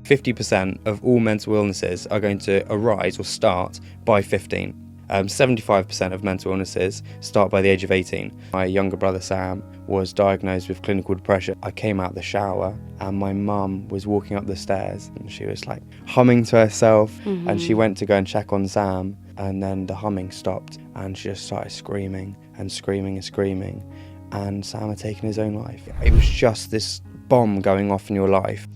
50% of all mental illnesses are going to arise or start by 15. 75% of mental illnesses start by the age of 18. My younger brother Sam was diagnosed with clinical depression. I came out the shower and my mum was walking up the stairs and she was like humming to herself, and she went to go and check on Sam, and then the humming stopped and she just started screaming and screaming and screaming, and Sam had taken his own life. It was just this bomb going off in your life.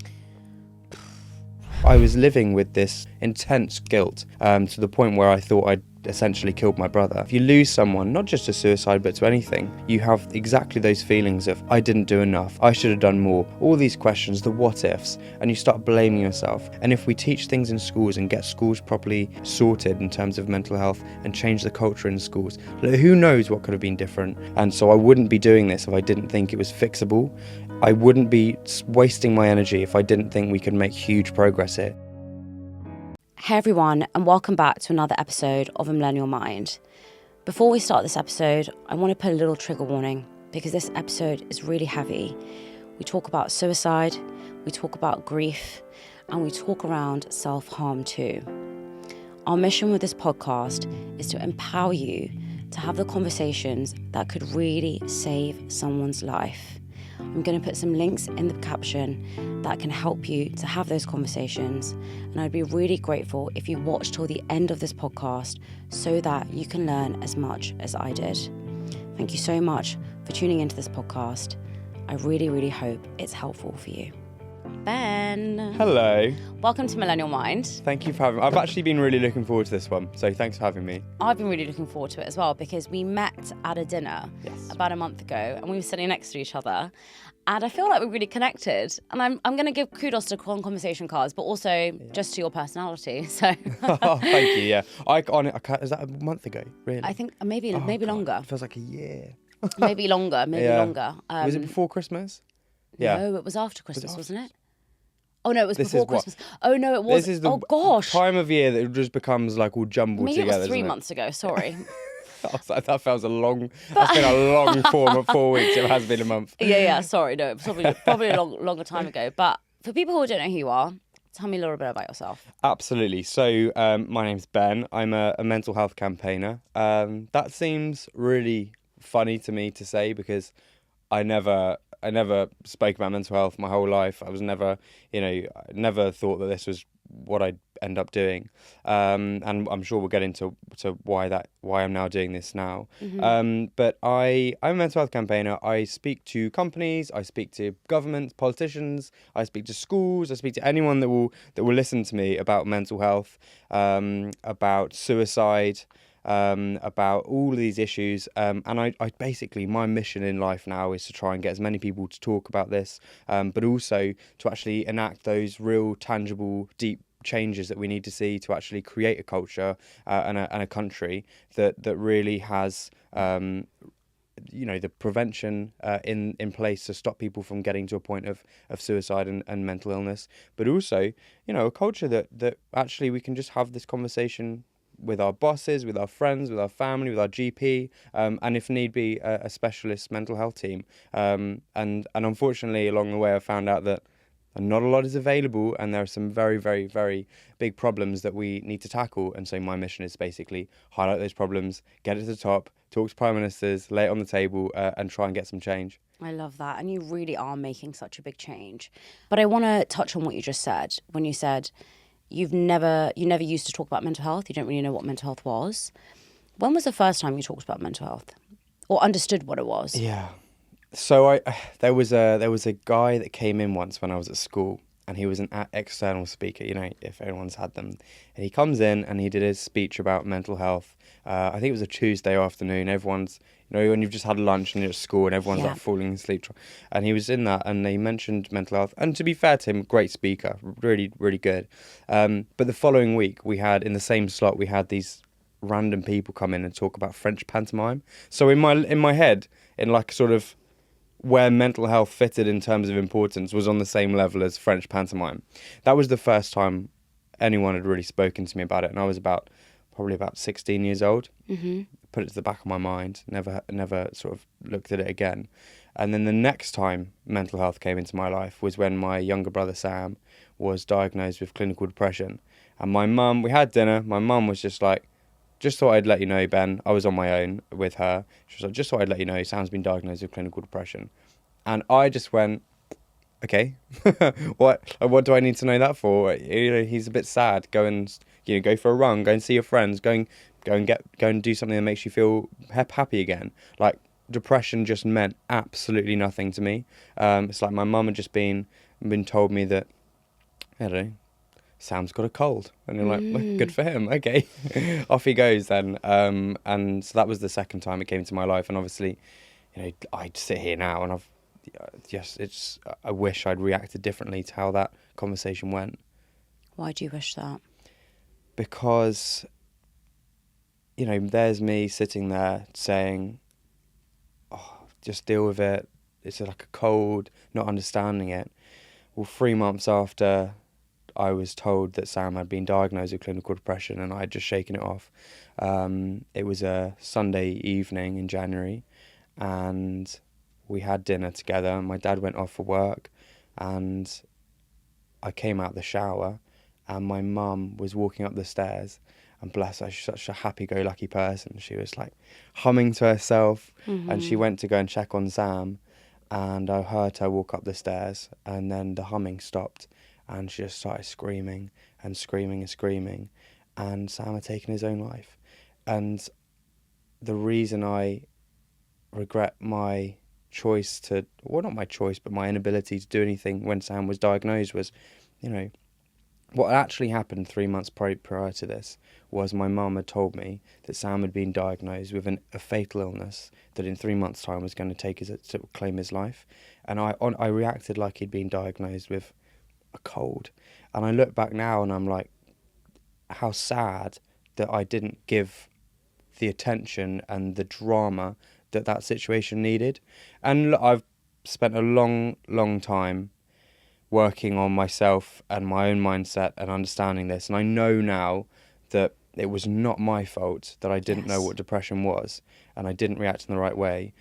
I was living with this intense guilt to the point where I thought I'd essentially killed my brother. If you lose someone, not just to suicide but to anything, you have exactly those feelings of I didn't do enough, I should have done more, all these questions, the what ifs, and you start blaming yourself. And if we teach things in schools and get schools properly sorted in terms of mental health and change the culture in schools, who knows what could have been different. And so I wouldn't be doing this if I didn't think it was fixable. I wouldn't be wasting my energy if I didn't think we could make huge progress here. Hey everyone, and welcome back to another episode of A Millennial Mind. Before we start this episode, I want to put a little trigger warning because this episode is really heavy. We talk about suicide, we talk about grief, and we talk around self-harm too. Our mission with this podcast is to empower you to have the conversations that could really save someone's life. I'm going to put some links in the caption that can help you to have those conversations, and I'd be really grateful if you watch till the end of this podcast so that you can learn as much as I did. Thank you so much for tuning into this podcast. I really, really hope it's helpful for you. Ben. Hello. Welcome to Millennial Mind. Thank you for having me. I've actually been really looking forward to this one, so thanks for having me. I've been really looking forward to it as well because we met at a dinner about a month ago and we were sitting next to each other, and I feel like we're really connected, and I'm going to give kudos to conversation cards, but also just to your personality. So Oh, thank you. Yeah, is that a month ago? Really? I think maybe longer. It feels like a year. Maybe longer. Longer. Was it before Christmas? Yeah. No, it was after Christmas, wasn't it? Oh no, it was before is what? Christmas. Oh no, it was. This is the time of year that it just becomes like all jumbled Maybe together. It was 3 months ago. Sorry. That feels a long. That's been a long form of 4 weeks. It has been a month. Yeah. Sorry, no, it was probably a longer time ago. But for people who don't know who you are, tell me a little bit about yourself. Absolutely. So my name's Ben. I'm a mental health campaigner. That seems really funny to me to say because I never spoke about mental health my whole life. I was never thought that this was what I'd end up doing. And I'm sure we'll get into why I'm now doing this now. But I'm a mental health campaigner. I speak to companies, I speak to governments, politicians, I speak to schools, I speak to anyone that will listen to me about mental health, about suicide, about all of these issues, and I basically, my mission in life now is to try and get as many people to talk about this, but also to actually enact those real, tangible, deep changes that we need to see to actually create a culture and a country that really has the prevention in place to stop people from getting to a point of suicide and mental illness, but also a culture that actually we can just have this conversation with our bosses, with our friends, with our family, with our GP, and if need be, a specialist mental health team. And unfortunately, along the way, I found out that not a lot is available, and there are some very, very, very big problems that we need to tackle. And so my mission is basically highlight those problems, get it to the top, talk to prime ministers, lay it on the table, and try and get some change. I love that, and you really are making such a big change. But I want to touch on what you just said when you said you never used to talk about mental health. You don't really know what mental health was. When was the first time you talked about mental health or understood what it was? Yeah. So there was a guy that came in once when I was at school, and he was an external speaker, if everyone's had them. And he comes in and he did his speech about mental health. I think it was a Tuesday afternoon. Everyone's, when you've just had lunch and you're at school and everyone's like falling asleep. And he was in that, and he mentioned mental health. And to be fair to him, great speaker, really, really good. But the following week in the same slot, we had these random people come in and talk about French pantomime. So in my head, in like sort of where mental health fitted in terms of importance was on the same level as French pantomime. That was the first time anyone had really spoken to me about it, and I was probably about 16 years old. Put it to the back of my mind, never sort of looked at it again. And then the next time mental health came into my life was when my younger brother Sam was diagnosed with clinical depression. And my mum, we had dinner. My mum was just like, just thought I'd let you know, Ben. I was on my own with her. She was like, just thought I'd let you know, Sam's been diagnosed with clinical depression. And I just went, okay, what do I need to know that for? You know, he's a bit sad. Go and, you know, go for a run. Go and see your friends. Go and do something that makes you feel happy again. Like, depression just meant absolutely nothing to me. It's like my mum had just been told me that, I don't know, Sam's got a cold, and you're like, well, good for him. Okay, off he goes then. And so that was the second time it came into my life, and obviously, you know, I'd sit here now, and I've just I wish I'd reacted differently to how that conversation went. Why do you wish that? Because, you know, there's me sitting there saying, oh, just deal with it. It's like a cold, not understanding it. Well, 3 months after I was told that Sam had been diagnosed with clinical depression, and I had just shaken it off. It was a Sunday evening in January, and we had dinner together, and my dad went off for work, and I came out the shower, and my mum was walking up the stairs, and bless her, she's such a happy-go-lucky person. She was like humming to herself, and she went to go and check on Sam, and I heard her walk up the stairs, and then the humming stopped, and she just started screaming and screaming and screaming, and Sam had taken his own life. And the reason I regret my choice to, well, not my choice, but my inability to do anything when Sam was diagnosed was, you know, what actually happened 3 months prior to this was my mum had told me that Sam had been diagnosed with a fatal illness that in 3 months' time was going to claim his life. And I reacted like he'd been diagnosed with a cold. And I look back now and I'm like, how sad that I didn't give the attention and the drama that situation needed. And look, I've spent a long time working on myself and my own mindset and understanding this. And I know now that it was not my fault that I didn't know what depression was and I didn't react in the right way.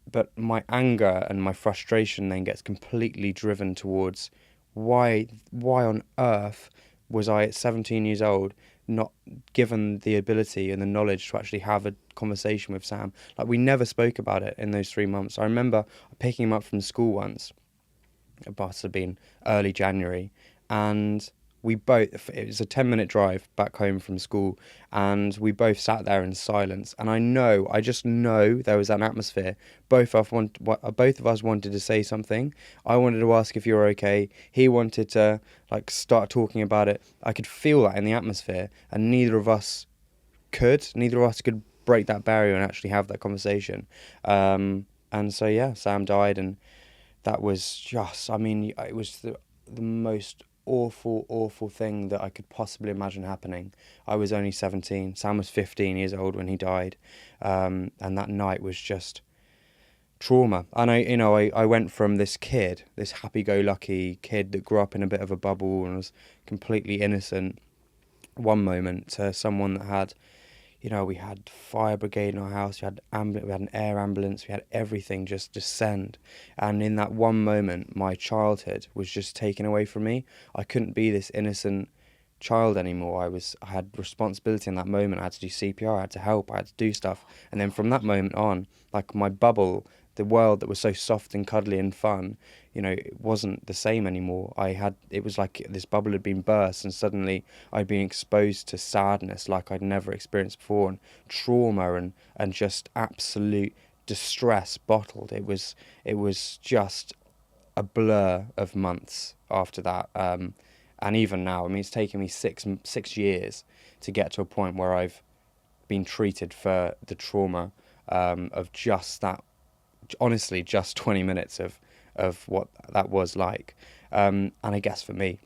But my anger and my frustration then gets completely driven towards why on earth was I at 17 years old not given the ability and the knowledge to actually have a conversation with Sam. Like, we never spoke about it in those 3 months. I remember picking him up from school once. It must have been early January, and it was a 10-minute drive back home from school, and we both sat there in silence. And I just know there was an atmosphere. Both of us wanted to say something. I wanted to ask if you were okay. He wanted to like start talking about it. I could feel that in the atmosphere, and neither of us could break that barrier and actually have that conversation. And so yeah, Sam died, and that was just, I mean, it was the most awful thing that I could possibly imagine happening. I was only 17. Sam was 15 years old when he died. And that night was just trauma. And I went from this happy-go-lucky kid that grew up in a bit of a bubble and was completely innocent one moment to someone that had, you know, we had fire brigade in our house, we had an air ambulance, we had everything just descend. And in that one moment, my childhood was just taken away from me. I couldn't be this innocent child anymore. I had responsibility in that moment. I had to do CPR, I had to help, I had to do stuff. And then from that moment on, like, my bubble, the world that was so soft and cuddly and fun, you know, it wasn't the same anymore. It was like this bubble had been burst, and suddenly I'd been exposed to sadness like I'd never experienced before, and trauma and just absolute distress bottled. It was just a blur of months after that. And even now, I mean, it's taken me six years to get to a point where I've been treated for the trauma of just that. Honestly, just 20 minutes of what that was like. And I guess for me,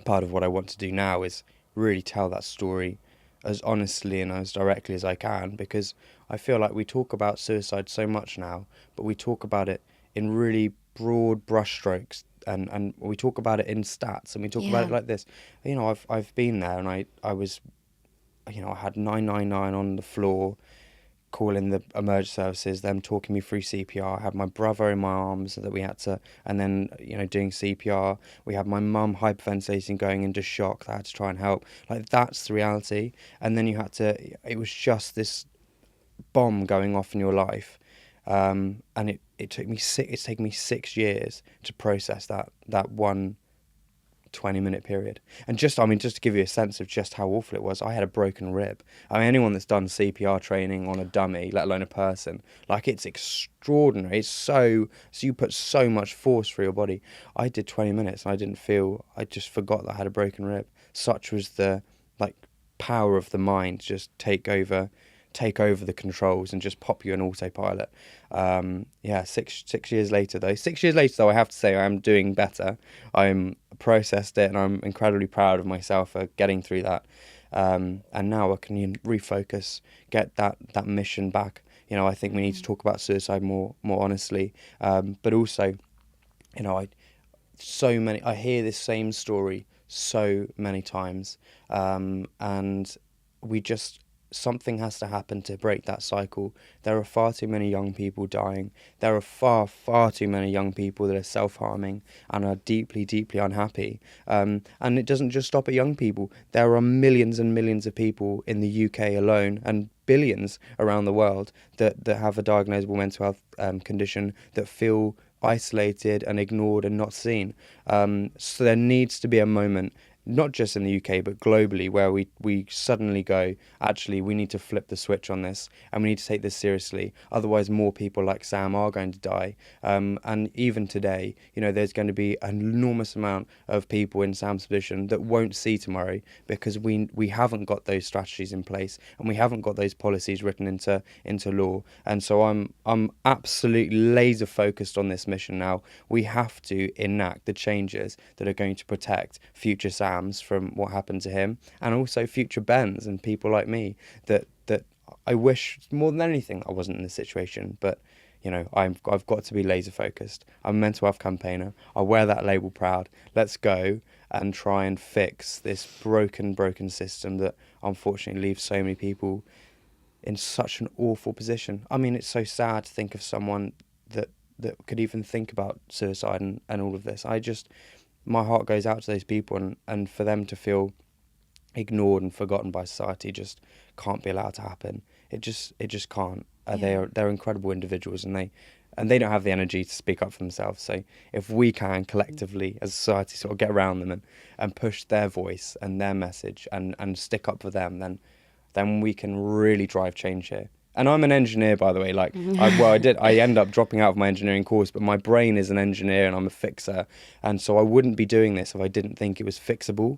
part of what I want to do now is really tell that story as honestly and as directly as I can, because I feel like we talk about suicide so much now, but we talk about it in really broad brushstrokes, and we talk about it in stats, and we talk about it like this. You know, I've been there, and I was, you know, I had 999 on the floor, calling the emergency services, them talking me through CPR. I had my brother in my arms that we had to, and then, doing CPR. We had my mum hyperventilating, going into shock that I had to try and help. Like, that's the reality. And then it was just this bomb going off in your life. And it's taken me 6 years to process that one 20-minute period. And just to give you a sense of just how awful it was, I had a broken rib. I mean, anyone that's done CPR training on a dummy, let alone a person, like, it's extraordinary. It's so you put so much force through your body. I did 20 minutes and I just forgot that I had a broken rib. Such was the, like, power of the mind to just take over the controls and just pop you in autopilot. 6 years later though, I have to say I am doing better. I'm processed it, and I'm incredibly proud of myself for getting through that. And now I can refocus, get that mission back. I think we need to talk about suicide more honestly. But also, I hear this same story so many times, and something has to happen to break that cycle. There are far too many young people dying. There are far too many young people that are self-harming and are deeply, deeply unhappy. And it doesn't just stop at young people. There are millions and millions of people in the UK alone, and billions around the world, that have a diagnosable mental health condition, that feel isolated and ignored and not seen. So there needs to be a moment, not just in the UK but globally, where we suddenly go, actually, we need to flip the switch on this, and we need to take this seriously. Otherwise, more people like Sam are going to die. And even today, there's going to be an enormous amount of people in Sam's position that won't see tomorrow, because we haven't got those strategies in place, and we haven't got those policies written into law. And so I'm absolutely laser focused on this mission now. We have to enact the changes that are going to protect future Sam from what happened to him, and also future Bens and people like me that I wish more than anything I wasn't in this situation. But I've got to be laser focused. I'm a mental health campaigner. I wear that label proud. Let's go and try and fix this broken system that unfortunately leaves so many people in such an awful position. I mean, it's so sad to think of someone that could even think about suicide and all of this. My heart goes out to those people, and for them to feel ignored and forgotten by society just can't be allowed to happen. It just can't. They're incredible individuals, and they don't have the energy to speak up for themselves. So if we can collectively as a society sort of get around them and push their voice and their message and stick up for them, then we can really drive change here. And I'm an engineer, by the way. I end up dropping out of my engineering course, but my brain is an engineer and I'm a fixer. And so I wouldn't be doing this if I didn't think it was fixable.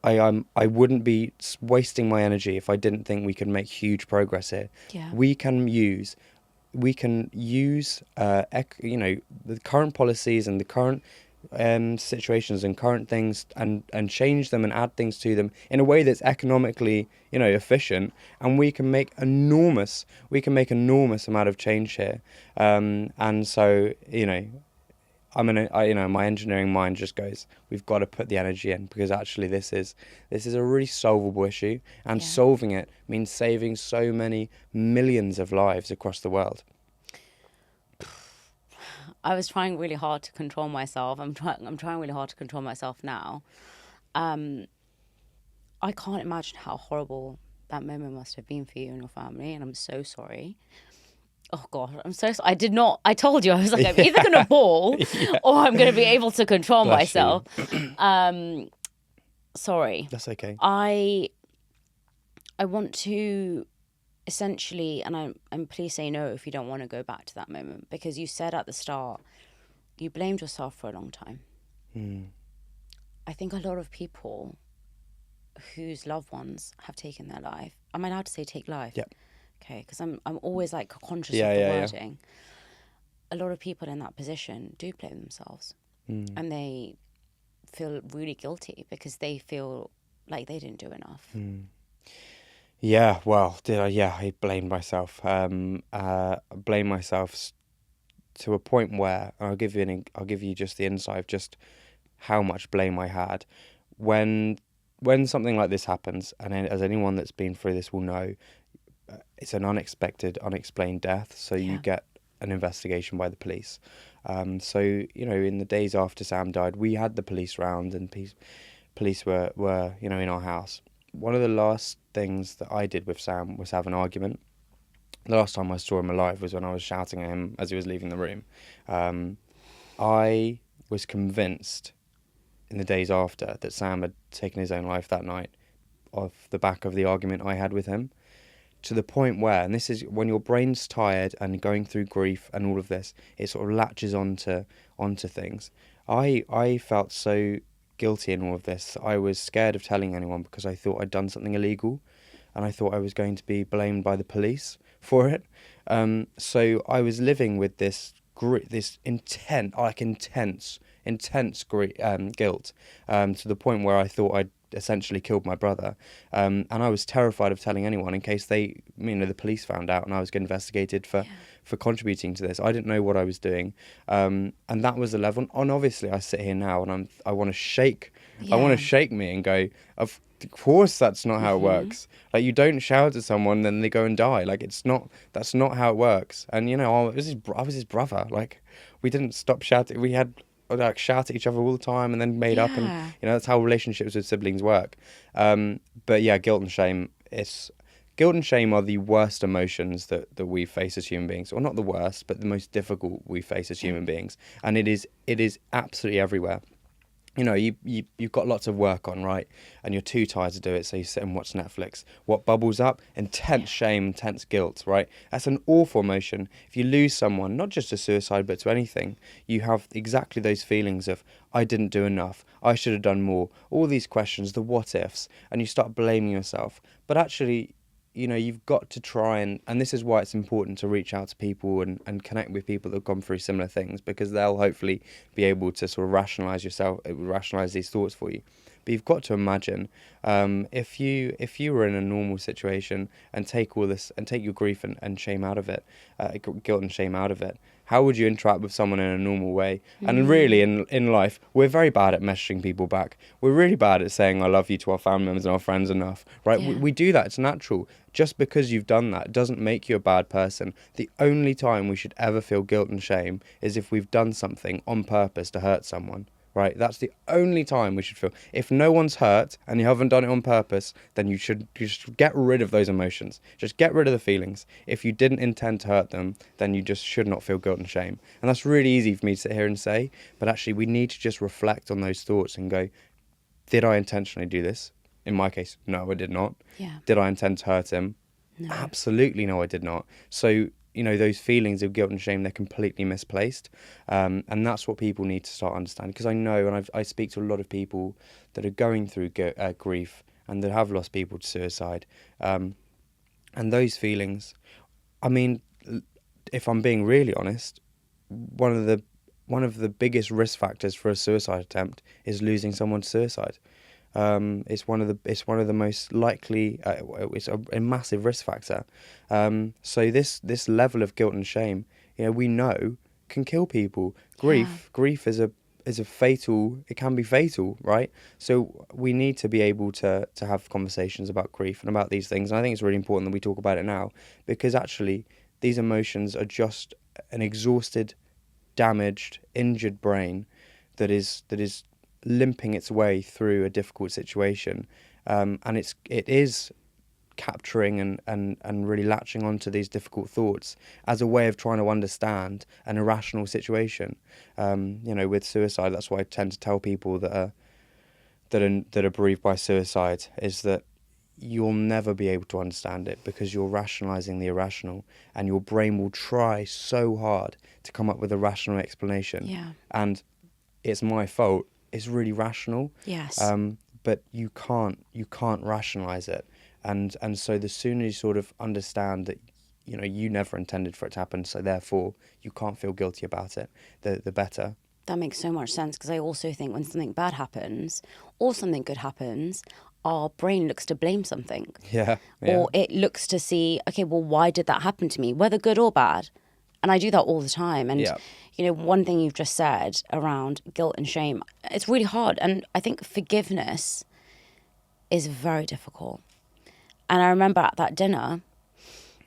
I wouldn't be wasting my energy if I didn't think we could make huge progress here. Yeah. We can use the current policies and the current situations and current things and change them and add things to them in a way that's economically efficient, and we can make enormous amount of change here. And so my engineering mind just goes, we've got to put the energy in, because actually this is a really solvable issue, and solving it means saving so many millions of lives across the world. I was trying really hard to control myself. I'm trying really hard to control myself now. I can't imagine how horrible that moment must have been for you and your family, and I'm so sorry. Oh God, I'm so sorry. I told you, I was like, I'm either going to bawl or I'm going to be able to control myself. Sorry. That's okay. I want to essentially, and please say no if you don't want to go back to that moment, because you said at the start, you blamed yourself for a long time. I think a lot of people whose loved ones have taken their life, am I allowed to say take life? Yep. Okay, because I'm always like conscious of the wording. A lot of people in that position do blame themselves, and they feel really guilty because they feel like they didn't do enough. Yeah, well, I blamed myself. Blame myself to a point where, and I'll give you just the insight of just how much blame I had when something like this happens. And as anyone that's been through this will know, it's an unexpected, unexplained death. So you get an investigation by the police. So, you know, in the days after Sam died, we had the police round, and police were, you know, in our house. One of the last things that I did with Sam was have an argument. The last time I saw him alive was when I was shouting at him as he was leaving the room. I was convinced in the days after that Sam had taken his own life that night off the back of the argument I had with him, to the point where, and this is when your brain's tired and going through grief and all of this, it sort of latches onto things. I felt so guilty in all of this. I was scared of telling anyone because I thought I'd done something illegal, and I thought I was going to be blamed by the police for it. So I was living with this intense guilt, to the point where I thought I'd essentially killed my brother, and I was terrified of telling anyone in case they, you know, the police found out and I was getting investigated for contributing to this. I didn't know what I was doing, and that was the level. And obviously, I sit here now and I want to shake. I want to shake me and go, of course that's not how it works. Like, you don't shout at someone then they go and die. Like, that's not how it works. And, you know, I was his brother. Like, we didn't stop shouting. We had like shout at each other all the time and then made up, and, you know, that's how relationships with siblings work. But yeah, guilt and shame are the worst emotions that we face as human beings. Or not the worst, but the most difficult we face as human beings. And it is absolutely everywhere. You know, you've got lots of work on, right? And you're too tired to do it, so you sit and watch Netflix. What bubbles up? Intense shame, intense guilt, right? That's an awful emotion. If you lose someone, not just to suicide, but to anything, you have exactly those feelings of, I didn't do enough, I should have done more, all these questions, the what ifs, and you start blaming yourself. But actually, you know, you've got to try and this is why it's important to reach out to people and connect with people that have gone through similar things, because they'll hopefully be able to sort of rationalize these thoughts for you. But you've got to imagine, if you were in a normal situation and take all this and take your grief and shame out of it, guilt and shame out of it, how would you interact with someone in a normal way? And really, in life, we're very bad at messaging people back. We're really bad at saying I love you to our family members and our friends enough, right? We do that. It's natural. Just because you've done that doesn't make you a bad person. The only time we should ever feel guilt and shame is if we've done something on purpose to hurt someone. Right, that's the only time we should feel. If no one's hurt and you haven't done it on purpose, then you should get rid of those emotions. Just get rid of the feelings. If you didn't intend to hurt them, then you just should not feel guilt and shame. And that's really easy for me to sit here and say, but actually we need to just reflect on those thoughts and go, did I intentionally do this? In my case, no, I did not. Yeah. Did I intend to hurt him? No. Absolutely no, I did not. So, you know, those feelings of guilt and shame, they're completely misplaced. And that's what people need to start understanding. Because I know, and I speak to a lot of people that are going through grief and that have lost people to suicide. And those feelings, I mean, if I'm being really honest, one of the biggest risk factors for a suicide attempt is losing someone to suicide. It's one of the most likely. It's a massive risk factor. So this level of guilt and shame, you know, we know can kill people. Grief is a fatal. It can be fatal, right? So we need to be able to have conversations about grief and about these things. And I think it's really important that we talk about it now, because actually these emotions are just an exhausted, damaged, injured brain that is limping its way through a difficult situation, and it is capturing and really latching onto these difficult thoughts as a way of trying to understand an irrational situation. You know, with suicide, that's why I tend to tell people that are bereaved by suicide is that you'll never be able to understand it, because you're rationalizing the irrational, and your brain will try so hard to come up with a rational explanation. Yeah. And it's my fault. It's really rational. Yes. But you can't rationalize it. And so the sooner you sort of understand that, you know, you never intended for it to happen, so therefore you can't feel guilty about it, the better. That makes so much sense, because I also think when something bad happens or something good happens, our brain looks to blame something. Yeah. Or it looks to see, okay, well, why did that happen to me, whether good or bad? And I do that all the time. And, you know, one thing you've just said around guilt and shame, it's really hard. And I think forgiveness is very difficult. And I remember at that dinner,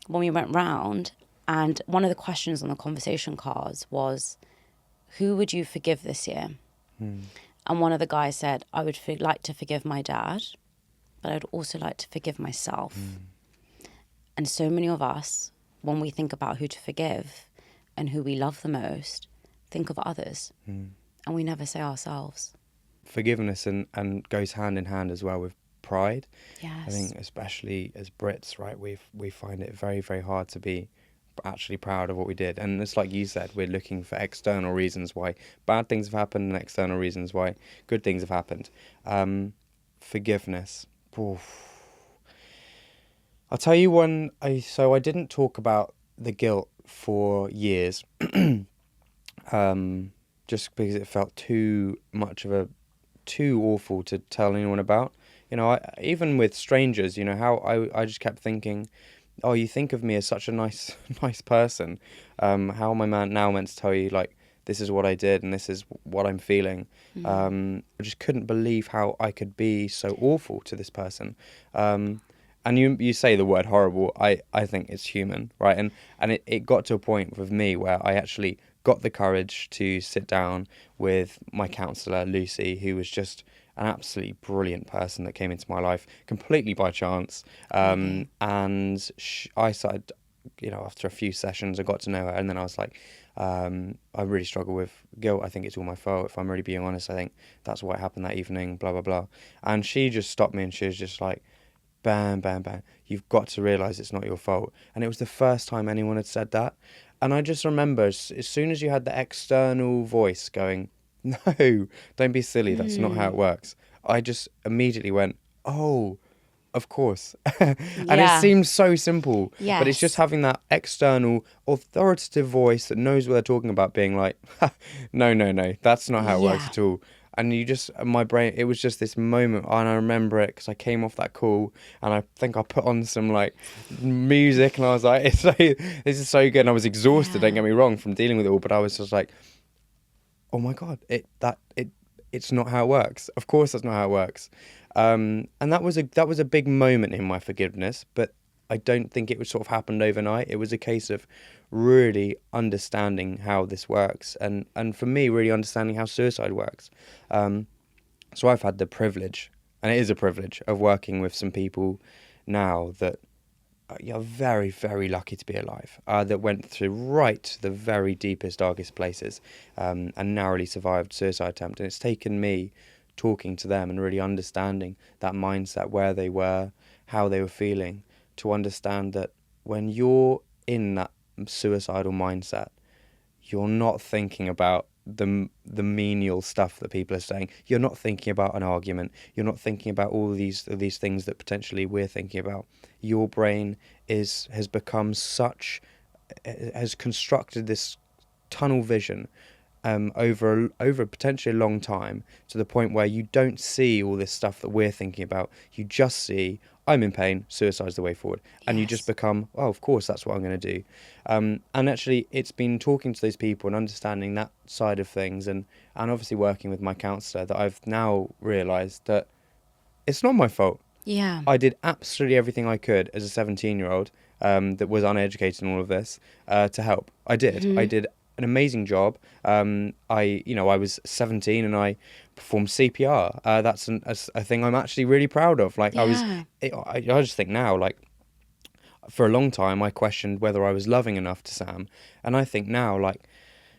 when we went round, and one of the questions on the conversation cards was, who would you forgive this year? And one of the guys said, I would like to forgive my dad, but I'd also like to forgive myself. And so many of us, when we think about who to forgive and who we love the most, think of others. And we never say ourselves. Forgiveness and goes hand in hand as well with pride. Yes. I think especially as Brits, right, we find it very, very hard to be actually proud of what we did. And it's like you said, we're looking for external reasons why bad things have happened and external reasons why good things have happened. Forgiveness. Oof. I'll tell you one. I didn't talk about the guilt for years, just because it felt too awful to tell anyone about. You know, even with strangers, you know, how I just kept thinking, oh, you think of me as such a nice person. How am I now meant to tell you, like, this is what I did and this is what I'm feeling? I just couldn't believe how I could be so awful to this person. And you say the word horrible. I think it's human, right? And it got to a point with me where I actually got the courage to sit down with my counsellor, Lucy, who was just an absolutely brilliant person that came into my life completely by chance. And I started, you know, after a few sessions, I got to know her, and then I was like, I really struggle with guilt. I think it's all my fault. If I'm really being honest, I think that's what happened that evening, blah, blah, blah. And she just stopped me and she was just like, bam, bam, bam, you've got to realise it's not your fault. And it was the first time anyone had said that. And I just remember, as soon as you had the external voice going, no, don't be silly, that's not how it works, I just immediately went, oh, of course. And it seems so simple, but it's just having that external authoritative voice that knows what they're talking about being like, no, that's not how it works at all. And my brain, it was just this moment, and I remember it because I came off that call and I think I put on some like music and I was like, this is so good. And I was exhausted, don't get me wrong, from dealing with it all, but I was just like, oh my God, it's not how it works. Of course that's not how it works. And that was a big moment in my forgiveness, but I don't think it was sort of happened overnight. It was a case of really understanding how this works, and for me, really understanding how suicide works. So I've had the privilege, and it is a privilege, of working with some people now that you're very, very lucky to be alive, that went through right to the very deepest, darkest places, and narrowly survived suicide attempt. And it's taken me talking to them and really understanding that mindset, where they were, how they were feeling, to understand that when you're in that suicidal mindset, you're not thinking about the menial stuff that people are saying. You're not thinking about an argument. You're not thinking about all of these things that potentially we're thinking about. Your brain has constructed this tunnel vision over potentially a long time, to the point where you don't see all this stuff that we're thinking about. You just see, I'm in pain, suicide's the way forward. And you just become, oh, of course, that's what I'm going to do. And actually, it's been talking to those people and understanding that side of things, and obviously working with my counsellor, that I've now realised that it's not my fault. Yeah. I did absolutely everything I could as a 17-year-old that was uneducated in all of this to help. I did. Mm-hmm. I did an amazing job. I was 17 and I performed CPR. That's a thing I'm actually really proud of. Like, I just think now, like, for a long time I questioned whether I was loving enough to Sam, and I think now, like,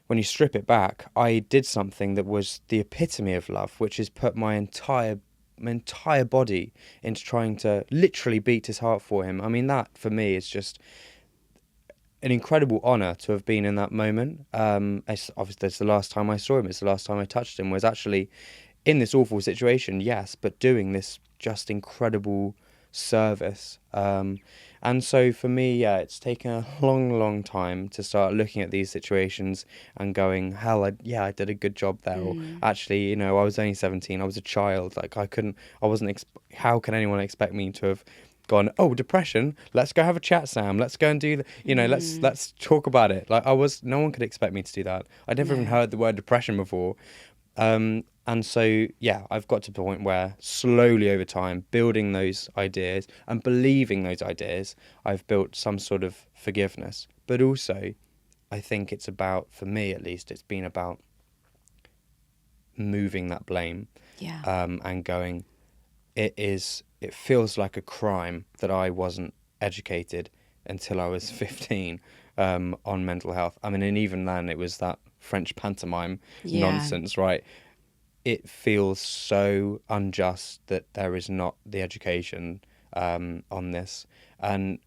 when you strip it back, I did something that was the epitome of love, which is put my entire body into trying to literally beat his heart for him. I mean, that for me is just an incredible honour to have been in that moment. Obviously, that's the last time I saw him. It's the last time I touched him, was actually in this awful situation, yes, but doing this just incredible service. And so for me, it's taken a long, long time to start looking at these situations and going, hell, I did a good job there. Or actually, I was only 17. I was a child. Like, how can anyone expect me to have gone, oh, depression, let's go have a chat, Sam, let's go and do let's talk about it. Like, no one could expect me to do that. I'd never even heard the word depression before. And so, yeah, I've got to the point where slowly over time, building those ideas and believing those ideas, I've built some sort of forgiveness. But also, I think it's about, for me at least, it's been about moving that blame Yeah. and going, it feels like a crime that I wasn't educated until I was 15 on mental health. I mean, and even then it was that French pantomime nonsense, right? It feels so unjust that there is not the education on this. And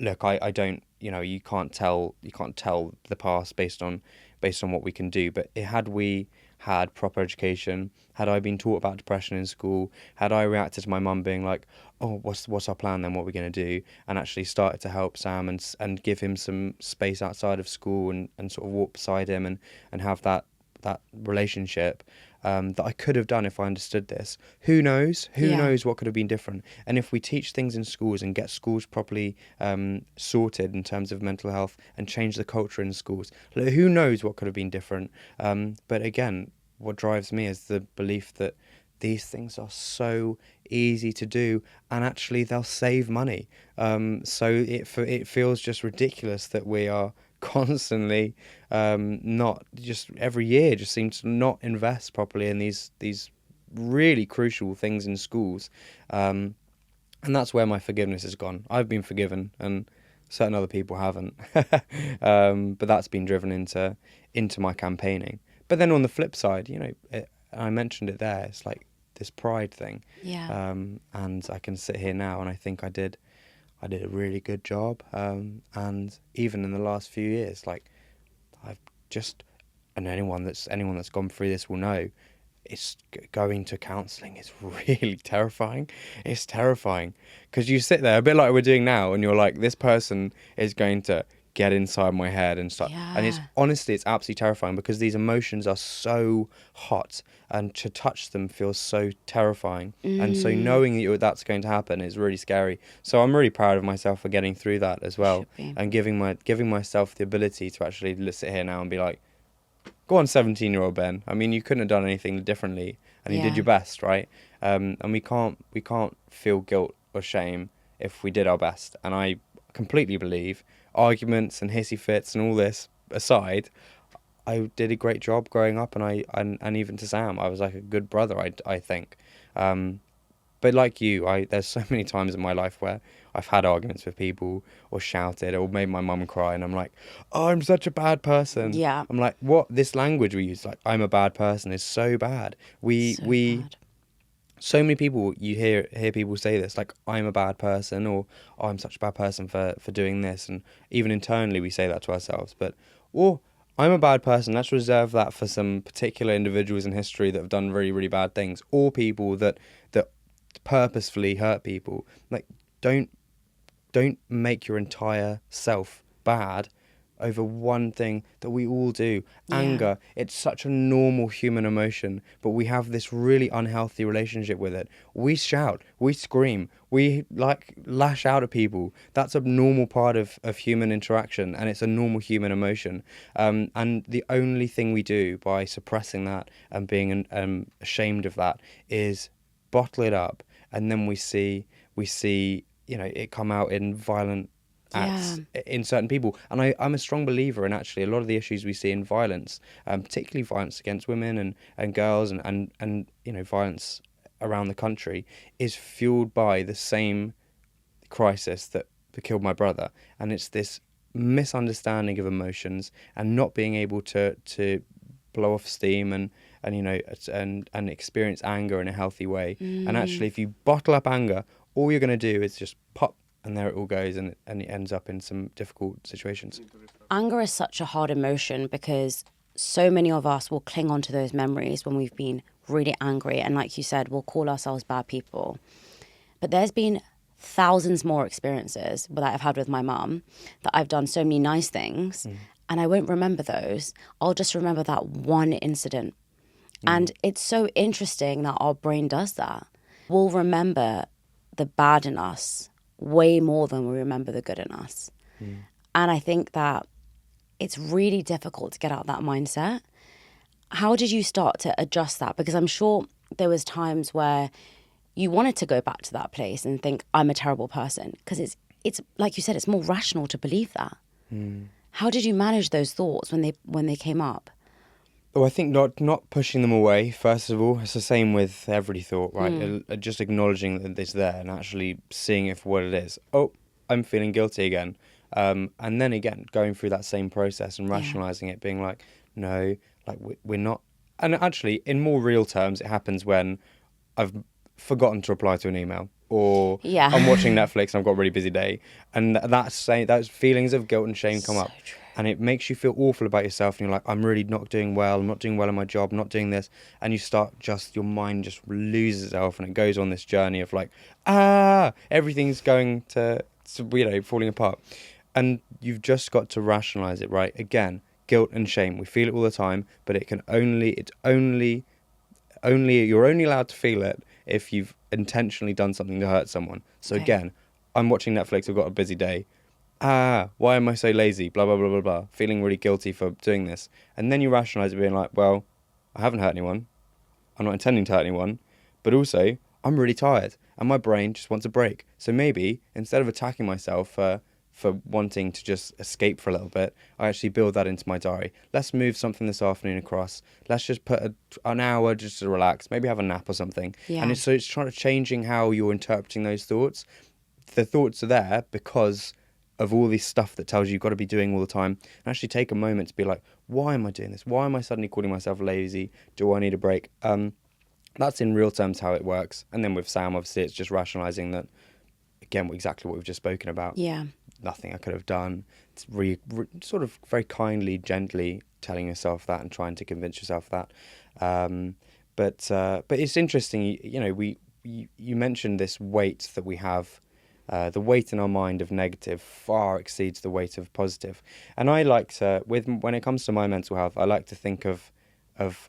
look, I don't, you can't tell the past based on what we can do. But had we had proper education, had I been taught about depression in school, had I reacted to my mum being like, oh, what's our plan then? What are we going to do? And actually started to help Sam and give him some space outside of school and sort of walk beside him and have that relationship that I could have done if I understood this. Who knows? Who knows what could have been different? And if we teach things in schools and get schools properly sorted in terms of mental health and change the culture in schools, who knows what could have been different? But again, what drives me is the belief that these things are so easy to do, and actually they'll save money. So it feels just ridiculous that we are constantly not just every year just seem to not invest properly in these really crucial things in schools, and that's where my forgiveness has gone. I've been forgiven and certain other people haven't. But that's been driven into my campaigning. But then on the flip side, I mentioned it there, it's like this pride thing. And I can sit here now and I think I did a really good job. And even in the last few years, like I've just, and anyone that's gone through this will know, it's going to counselling is really terrifying. It's terrifying because you sit there a bit like we're doing now and you're like, this person is going to get inside my head and stuff. And it's honestly, it's absolutely terrifying because these emotions are so hot and to touch them feels so terrifying. And so knowing that that's going to happen is really scary. So I'm really proud of myself for getting through that as well and giving myself the ability to actually sit here now and be like, go on, 17-year-old Ben. I mean, you couldn't have done anything differently and you did your best, right? And we can't feel guilt or shame if we did our best. And I completely believe, arguments and hissy fits and all this aside, I did a great job growing up, and even to Sam, I was like a good brother, I think. But like you, there's so many times in my life where I've had arguments with people or shouted or made my mum cry, and I'm like, oh, I'm such a bad person. Yeah. I'm like, what? This language we use, like, I'm a bad person, is so bad. Bad. So many people, you hear people say this, like, I'm a bad person, or oh, I'm such a bad person for doing this. And even internally we say that to ourselves. But, or I'm a bad person, let's reserve that for some particular individuals in history that have done really, really bad things, or people that purposefully hurt people. Like, don't make your entire self bad over one thing that we all do. Anger, it's such a normal human emotion, but we have this really unhealthy relationship with it. We shout, we scream, we like lash out at people. That's a normal part of human interaction, and it's a normal human emotion. And the only thing we do by suppressing that and being ashamed of that is bottle it up, and then we see it come out in violent acts in certain people. And I'm a strong believer in actually a lot of the issues we see in violence, particularly violence against women and girls and violence around the country, is fueled by the same crisis that killed my brother. And it's this misunderstanding of emotions and not being able to blow off steam and experience anger in a healthy way. And actually, if you bottle up anger, all you're going to do is just pop, and there it all goes, and it ends up in some difficult situations. Anger is such a hard emotion because so many of us will cling on to those memories when we've been really angry, and like you said, we'll call ourselves bad people. But there's been thousands more experiences that I've had with my mum that I've done so many nice things, and I won't remember those. I'll just remember that one incident. And it's so interesting that our brain does that. We'll remember the bad in us way more than we remember the good in us. And I think that it's really difficult to get out of that mindset. How did you start to adjust that? Because I'm sure there was times where you wanted to go back to that place and think, I'm a terrible person. Because it's like you said, it's more rational to believe that. How did you manage those thoughts when they came up? Oh, I think not pushing them away, first of all. It's the same with every thought, right? Just acknowledging that it's there and actually seeing it for what it is. Oh, I'm feeling guilty again. And then again, going through that same process and rationalising it, being like, no, like we're not. And actually, in more real terms, it happens when I've forgotten to reply to an email, or Yeah. I'm watching Netflix and I've got a really busy day, and those feelings of guilt and shame come So up, true. and it makes you feel awful about yourself, and you're like, I'm really not doing well. I'm not doing well in my job. I'm not doing this, and you start your mind just loses itself, and it goes on this journey of like, everything's going to falling apart, and you've just got to rationalize it, right? Again, guilt and shame. We feel it all the time, but it's only you're only allowed to feel it if you've intentionally done something to hurt someone. So again, I'm watching Netflix, I've got a busy day. Why am I so lazy? Blah, blah, blah, blah, blah. Feeling really guilty for doing this. And then you rationalise it being like, well, I haven't hurt anyone. I'm not intending to hurt anyone. But also, I'm really tired and my brain just wants a break. So maybe instead of attacking myself for wanting to just escape for a little bit, I actually build that into my diary. Let's move something this afternoon across. Let's just put an hour just to relax, maybe have a nap or something. Yeah. And it's trying to changing how you're interpreting those thoughts. The thoughts are there because of all this stuff that tells you you've got to be doing all the time, and actually take a moment to be like, why am I doing this? Why am I suddenly calling myself lazy? Do I need a break? That's in real terms how it works. And then with Sam, obviously, it's just rationalising that, again, exactly what we've just spoken about. Yeah. Nothing I could have done. It's sort of very kindly, gently telling yourself that and trying to convince yourself that. But it's interesting, you mentioned this weight that we have. The weight in our mind of negative far exceeds the weight of positive. And I like to, when it comes to my mental health, I like to think of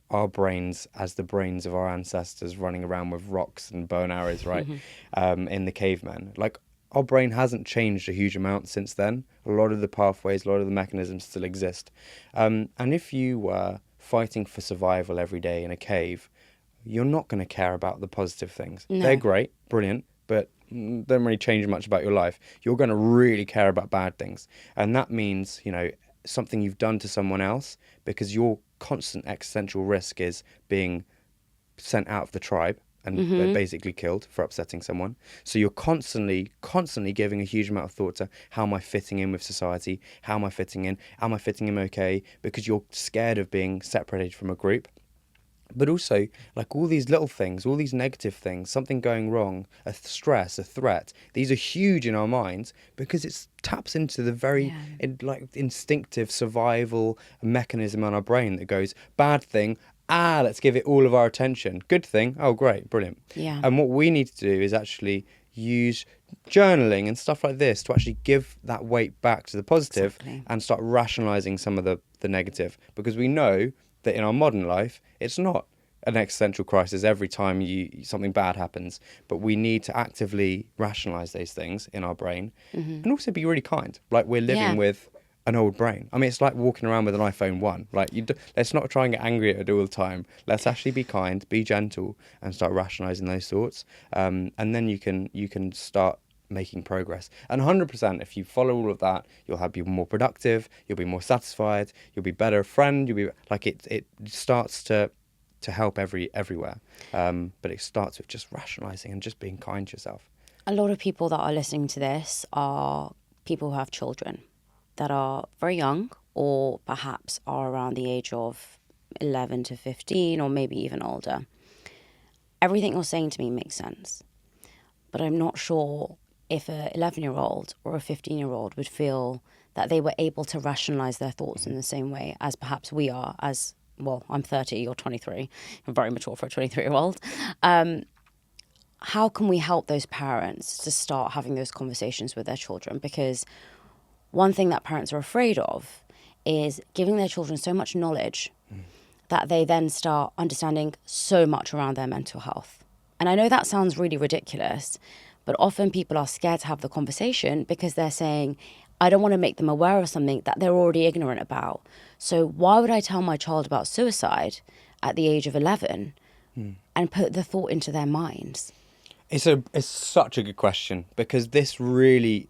our brains as the brains of our ancestors running around with rocks and bow and arrows, right? In the cavemen. Like, our brain hasn't changed a huge amount since then. A lot of the pathways, a lot of the mechanisms still exist. And if you were fighting for survival every day in a cave, you're not going to care about the positive things. No. They're great, brilliant, but don't really change much about your life. You're going to really care about bad things. And that means, something you've done to someone else, because your constant existential risk is being sent out of the tribe and basically killed for upsetting someone. So you're constantly giving a huge amount of thought to, how am I fitting in with society? How am I fitting in? Am I fitting in okay? Because you're scared of being separated from a group. But also, like, all these little things, all these negative things, something going wrong, a stress, a threat, these are huge in our minds because it taps into the very instinctive survival mechanism on our brain that goes, bad thing, let's give it all of our attention. Good thing, oh, great, brilliant. Yeah. And what we need to do is actually use journaling and stuff like this to actually give that weight back to the positive and start rationalising some of the negative, because we know that in our modern life, it's not an existential crisis every time something bad happens, but we need to actively rationalise those things in our brain and also be really kind. Like, we're living with an old brain. I mean, it's like walking around with an iPhone 1. Like, let's not try and get angry at it all the time. Let's actually be kind, be gentle, and start rationalising those thoughts. And then you can start making progress. And 100%, if you follow all of that, you'll be more productive, you'll be more satisfied, you'll be better friend, you'll be like, it starts to help everywhere. But it starts with just rationalizing and just being kind to yourself. A lot of people that are listening to this are people who have children that are very young, or perhaps are around the age of 11 to 15, or maybe even older. Everything you're saying to me makes sense, but I'm not sure if an 11-year-old or a 15-year-old would feel that they were able to rationalize their thoughts in the same way as perhaps we are as, well, I'm 30, you're 23. I'm very mature for a 23-year-old. How can we help those parents to start having those conversations with their children? Because one thing that parents are afraid of is giving their children so much knowledge that they then start understanding so much around their mental health. And I know that sounds really ridiculous, but often people are scared to have the conversation because they're saying, I don't want to make them aware of something that they're already ignorant about. So why would I tell my child about suicide at the age of 11 and put the thought into their minds? It's such a good question, because this really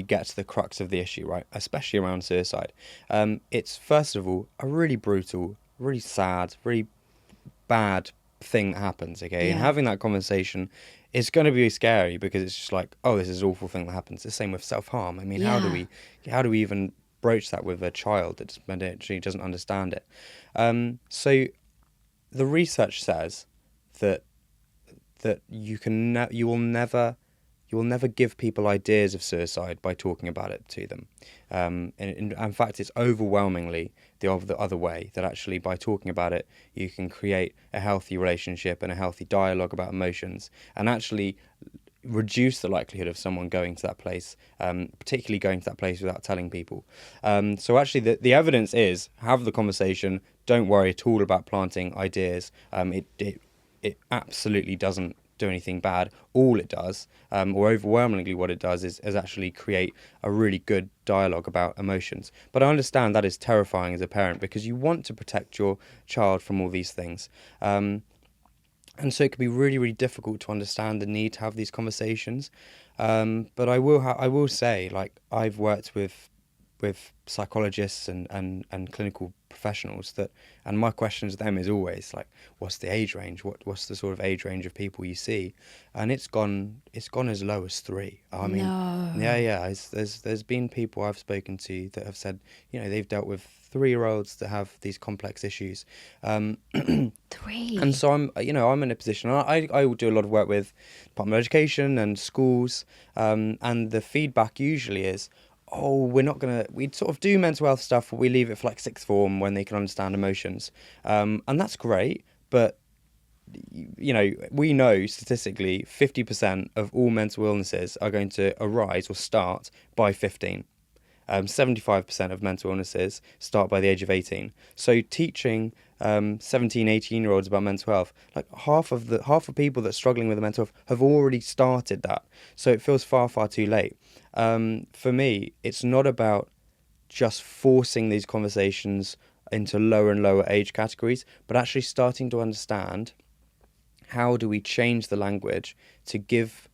gets to the crux of the issue, right? Especially around suicide. It's first of all a really brutal, really sad, really bad thing that happens, okay? And Yeah. having that conversation is going to be scary, because it's just like, oh, this is an awful thing that happens. The same with self-harm. I mean, Yeah. how do we even broach that with a child that actually doesn't understand it? So the research says that you will never give people ideas of suicide by talking about it to them. And in fact, it's overwhelmingly the other way, that actually by talking about it, you can create a healthy relationship and a healthy dialogue about emotions, and actually reduce the likelihood of someone going to that place, particularly going to that place without telling people. So actually, the evidence is, have the conversation. Don't worry at all about planting ideas. It absolutely doesn't do anything bad. All it does, or overwhelmingly what it does, is actually create a really good dialogue about emotions. But I understand that is terrifying as a parent, because you want to protect your child from all these things. And so it can be really, really difficult to understand the need to have these conversations. But I will say, like, I've worked with psychologists and clinical professionals, and my question to them is always like, what's the age range? What's the sort of age range of people you see? And it's gone as low as 3. I mean, No. yeah. There's been people I've spoken to that have said, they've dealt with 3-year-olds that have these complex issues. 3. And so I'm in a position. I will do a lot of work with Department of Education and schools, and the feedback usually is, oh, we sort of do mental health stuff, but we leave it for like sixth form when they can understand emotions, and that's great. But we know statistically 50% of all mental illnesses are going to arise or start by 15. 75% of mental illnesses start by the age of 18. So teaching 17, 18-year-olds about mental health, like half of people that are struggling with mental health have already started that. So it feels far, far too late. For me, it's not about just forcing these conversations into lower and lower age categories, but actually starting to understand, how do we change the language to give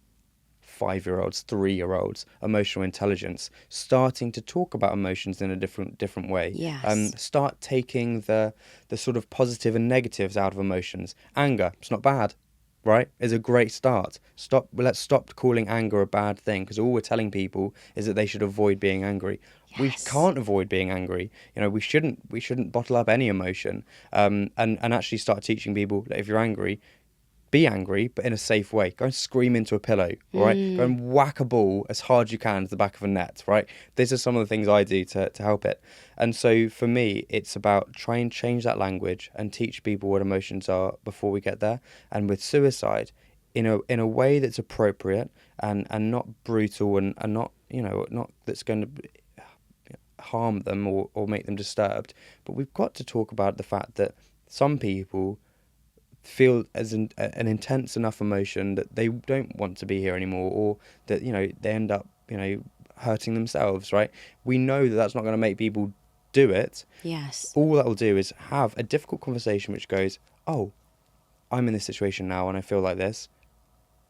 5-year-olds, 3-year-olds emotional intelligence, starting to talk about emotions in a different way. Yes. Start taking the sort of positive and negatives out of emotions. Anger, it's not bad, right? Is a great start. Let's stop calling anger a bad thing, because all we're telling people is that they should avoid being angry. Yes. We can't avoid being angry. We shouldn't bottle up any emotion. And actually start teaching people that if you're angry, be angry, but in a safe way. Go and scream into a pillow, all right? Go and whack a ball as hard as you can to the back of a net, right? These are some of the things I do to help it. And so for me, it's about trying and change that language and teach people what emotions are before we get there. And with suicide, in a way that's appropriate and not brutal, and not that's going to harm them or make them disturbed. But we've got to talk about the fact that some people feel as an intense enough emotion that they don't want to be here anymore, or that they end up hurting themselves, right? We know that that's not going to make people do it. Yes. All that will do is have a difficult conversation which goes, oh, I'm in this situation now and I feel like this.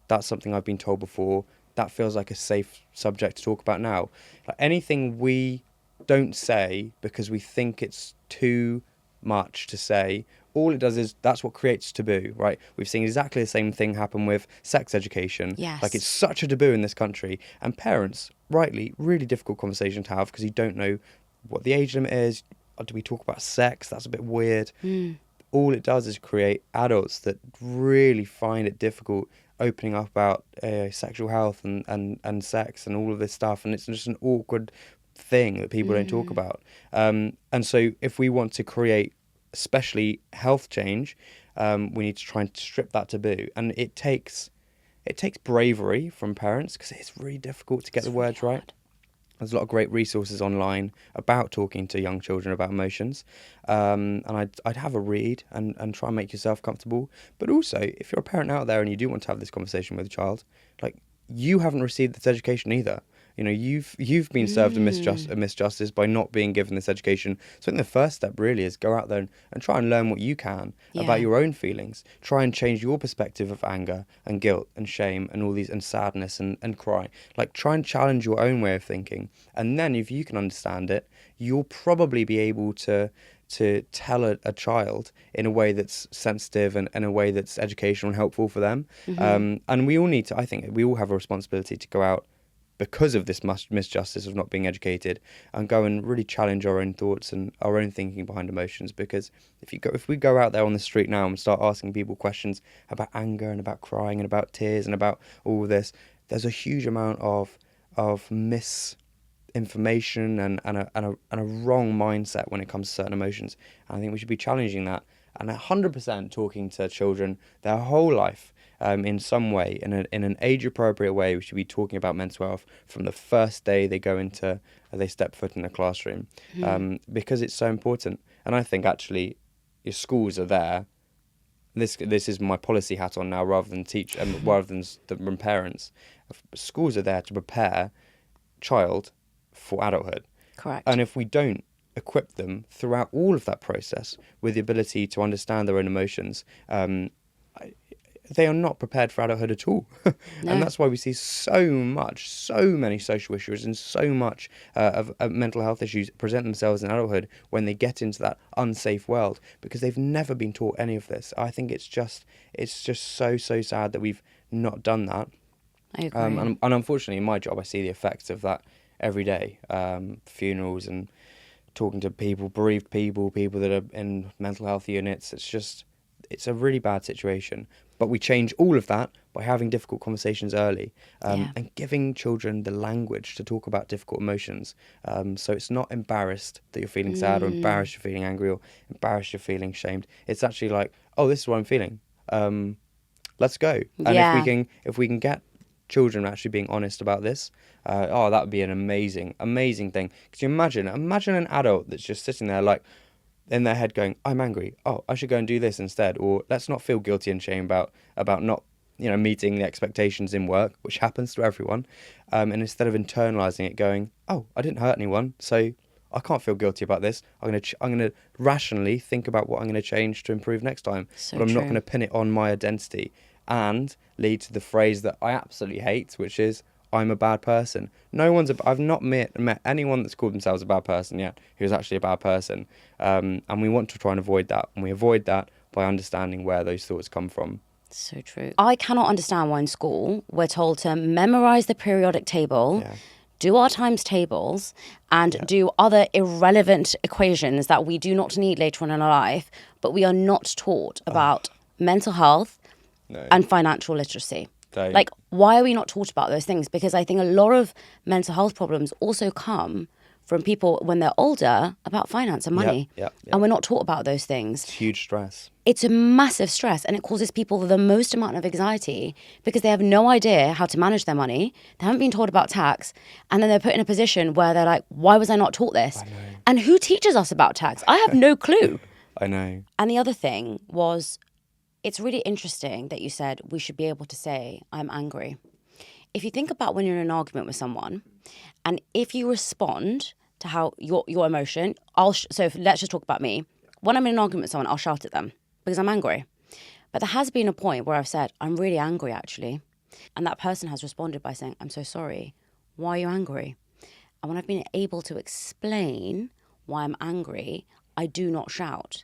That's something I've been told before. That feels like a safe subject to talk about now. Like, anything we don't say because we think it's too much to say, all it does is, that's what creates taboo, right? We've seen exactly the same thing happen with sex education. Yes. Like, it's such a taboo in this country, and parents, rightly, really difficult conversation to have, because you don't know what the age limit is. Do we talk about sex? That's a bit weird. All it does is create adults that really find it difficult opening up about sexual health and sex and all of this stuff, and it's just an awkward thing that people don't talk about. And so if we want to create especially health change, we need to try and strip that taboo. And it takes bravery from parents, because it's really difficult to get the words right. There's a lot of great resources online about talking to young children about emotions, and I'd have a read and try and make yourself comfortable. But also, if you're a parent out there and you do want to have this conversation with a child, like, you haven't received this education either. You know, you've been served a misjustice by not being given this education. So I think the first step really is go out there and try and learn what you can about your own feelings. Try and change your perspective of anger and guilt and shame and all these, and sadness and cry. Like, try and challenge your own way of thinking. And then if you can understand it, you'll probably be able to tell a child in a way that's sensitive and in a way that's educational and helpful for them. And we all need to, I think we all have a responsibility to go out because of this misjustice of not being educated, and go and really challenge our own thoughts and our own thinking behind emotions. Because if we go out there on the street now and start asking people questions about anger and about crying and about tears and about all this, there's a huge amount of misinformation and a wrong mindset when it comes to certain emotions. And I think we should be challenging that, and 100% talking to children their whole life. In some way, in an age-appropriate way, we should be talking about mental health from the first day they step foot in the classroom, because it's so important. And I think actually, your schools are there. This is my policy hat on now, rather than parents. Schools are there to prepare child for adulthood. Correct. And if we don't equip them throughout all of that process with the ability to understand their own emotions, they are not prepared for adulthood at all. No. And that's why we see so many social issues and so much of mental health issues present themselves in adulthood when they get into that unsafe world, because they've never been taught any of this. I think it's just so sad that we've not done that. I agree. And unfortunately, in my job, I see the effects of that every day. Funerals and talking to people, bereaved people that are in mental health units. It's a really bad situation. But we change all of that by having difficult conversations early, and giving children the language to talk about difficult emotions. So it's not embarrassed that you're feeling sad, or embarrassed you're feeling angry, or embarrassed you're feeling shamed. It's actually like, oh, this is what I'm feeling. Let's go. And if we can get children actually being honest about this, that would be an amazing thing. Because you imagine an adult that's just sitting there like, in their head going, I'm angry. Oh, I should go and do this instead. Or let's not feel guilty and shame about not, meeting the expectations in work, which happens to everyone. And instead of internalizing it, going, oh, I didn't hurt anyone, so I can't feel guilty about this. I'm gonna rationally think about what I'm gonna change to improve next time. So but I'm true. not gonna pin it on my identity and lead to the phrase that I absolutely hate, which is, I'm a bad person. I've not met anyone that's called themselves a bad person yet who's actually a bad person. And we want to try and avoid that. And we avoid that by understanding where those thoughts come from. So true. I cannot understand why in school we're told to memorize the periodic table, do our times tables, and do other irrelevant equations that we do not need later on in our life, but we are not taught about mental health and financial literacy. Like, why are we not taught about those things? Because I think a lot of mental health problems also come from people when they're older about finance and money. And we're not taught about those things. It's huge stress. It's a massive stress, and it causes people the most amount of anxiety because they have no idea how to manage their money. They haven't been taught about tax, and then they're put in a position where they're like, why was I not taught this? I know. And who teaches us about tax? I have no clue. I know. And the other thing was, it's really interesting that you said we should be able to say, I'm angry. If you think about when you're in an argument with someone, and if you respond to how your emotion, let's just talk about me. When I'm in an argument with someone, I'll shout at them because I'm angry. But there has been a point where I've said, I'm really angry, actually. And that person has responded by saying, I'm so sorry. Why are you angry? And when I've been able to explain why I'm angry, I do not shout.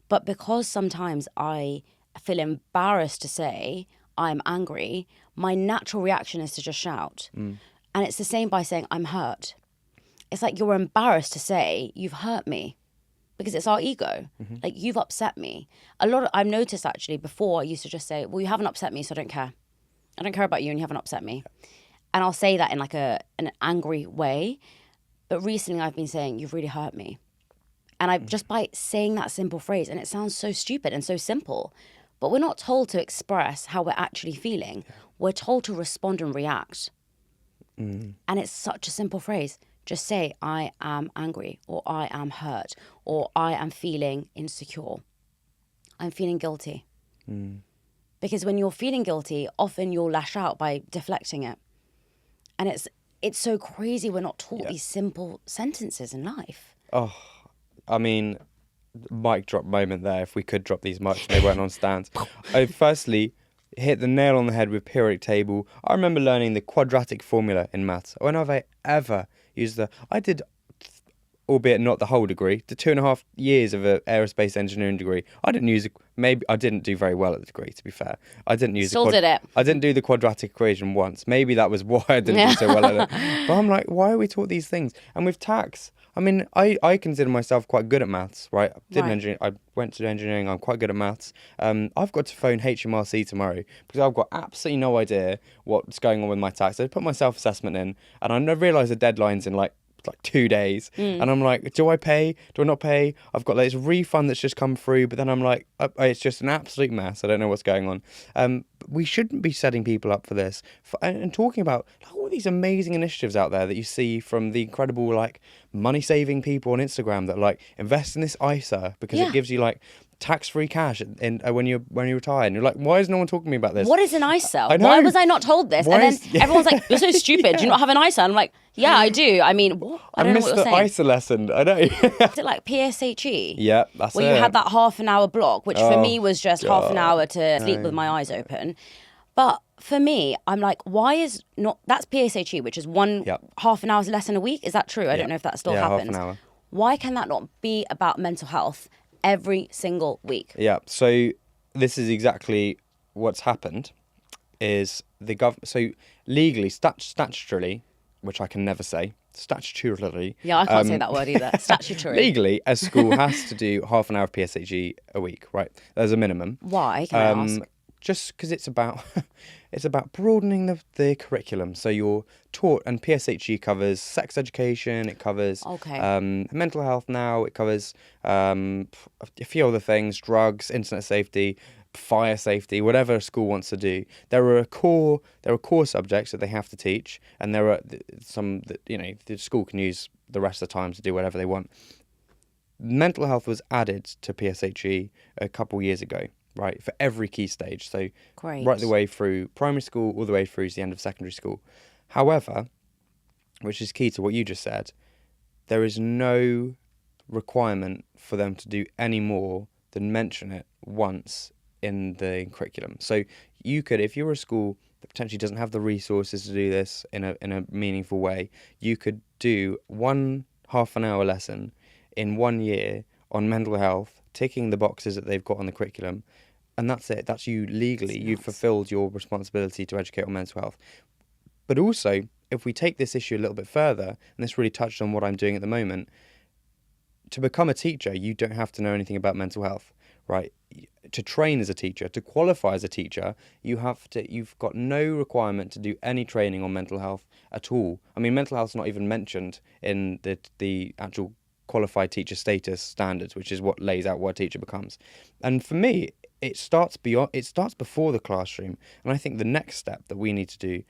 But because sometimes I feel embarrassed to say I'm angry, my natural reaction is to just shout. And it's the same by saying I'm hurt. It's like you're embarrassed to say you've hurt me because it's our ego. Like, you've upset me. I've noticed actually before I used to just say, well, you haven't upset me, so I don't care. I don't care about you and you haven't upset me. And I'll say that in like an angry way. But recently I've been saying, you've really hurt me. And I just by saying that simple phrase, and it sounds so stupid and so simple, but we're not told to express how we're actually feeling. We're told to respond and react. And it's such a simple phrase. Just say, I am angry, or I am hurt, or I am feeling insecure. I'm feeling guilty. Because when you're feeling guilty, often you'll lash out by deflecting it. And it's so crazy we're not taught Yeah. these simple sentences in life. Oh, I mean, mic drop moment there. If we could drop these mics and they weren't on stands. I firstly hit the nail on the head with periodic table. I remember learning the quadratic formula in maths. When have I ever used I did, albeit not the whole degree, the 2.5 years of an aerospace engineering degree. I didn't use maybe I didn't do very well at the degree, to be fair. I didn't use Did it. I didn't do the quadratic equation once. Maybe that was why I didn't do so well at it. But I'm like, why are we taught these things? And with tax, I mean, I consider myself quite good at maths, right? I went to engineering. I'm quite good at maths. I've got to phone HMRC tomorrow because I've got absolutely no idea what's going on with my tax. I put my self-assessment in, and I realise the deadline's in like 2 days, and I'm like, do I pay? Do I not pay? I've got this refund that's just come through, but then I'm like, it's just an absolute mess. I don't know what's going on. We shouldn't be setting people up for this and talking about all these amazing initiatives out there that you see from the incredible like money saving people on Instagram that like invest in this ISA because it gives you like tax-free cash when you retire, and you're like, why is no one talking to me about this? What is an ISA? I know. Why was I not told this? Why and then everyone's like, you're so stupid. Do you not have an ISA? And I'm like, yeah, I do. I mean, what? I don't know what you're saying. I missed the ISA lesson. I know. Is it like PSHE? Yeah, that's where it. you had that half an hour block, which for me was just half an hour to sleep with my eyes open. But for me, I'm like, why is not... That's PSHE, which is half an hour's lesson a week. Is that true? I don't know if that still happens. Half an hour. Why can that not be about mental health every single week? Yeah, so this is exactly what's happened is the government... So legally, statutorily, which I can never say, statutorily... Yeah, I can't say that word either. Statutory. Legally, a school has to do half an hour of PSHE a week, right? There's a minimum. Why, can I ask? Just because it's about broadening the curriculum. So you're taught, and PSHE covers sex education, it covers mental health now, it covers a few other things, drugs, internet safety, fire safety, whatever a school wants to do. There are core subjects that they have to teach, and there are some that the school can use the rest of the time to do whatever they want. Mental health was added to PSHE a couple years ago. Right, for every key stage. So right the way through primary school, all the way through to the end of secondary school. However, which is key to what you just said, there is no requirement for them to do any more than mention it once in the curriculum. So you could, if you're a school that potentially doesn't have the resources to do this in a meaningful way, you could do one half an hour lesson in 1 year on mental health, ticking the boxes that they've got on the curriculum, and that's it. That's you legally. You've fulfilled your responsibility to educate on mental health. But also, if we take this issue a little bit further, and this really touched on what I'm doing at the moment, to become a teacher, you don't have to know anything about mental health, right? To train as a teacher, to qualify as a teacher, you've got no requirement to do any training on mental health at all. I mean, mental health's not even mentioned in the actual qualified teacher status standards, which is what lays out what a teacher becomes. And for me, it starts before the classroom. And I think the next step that we need to do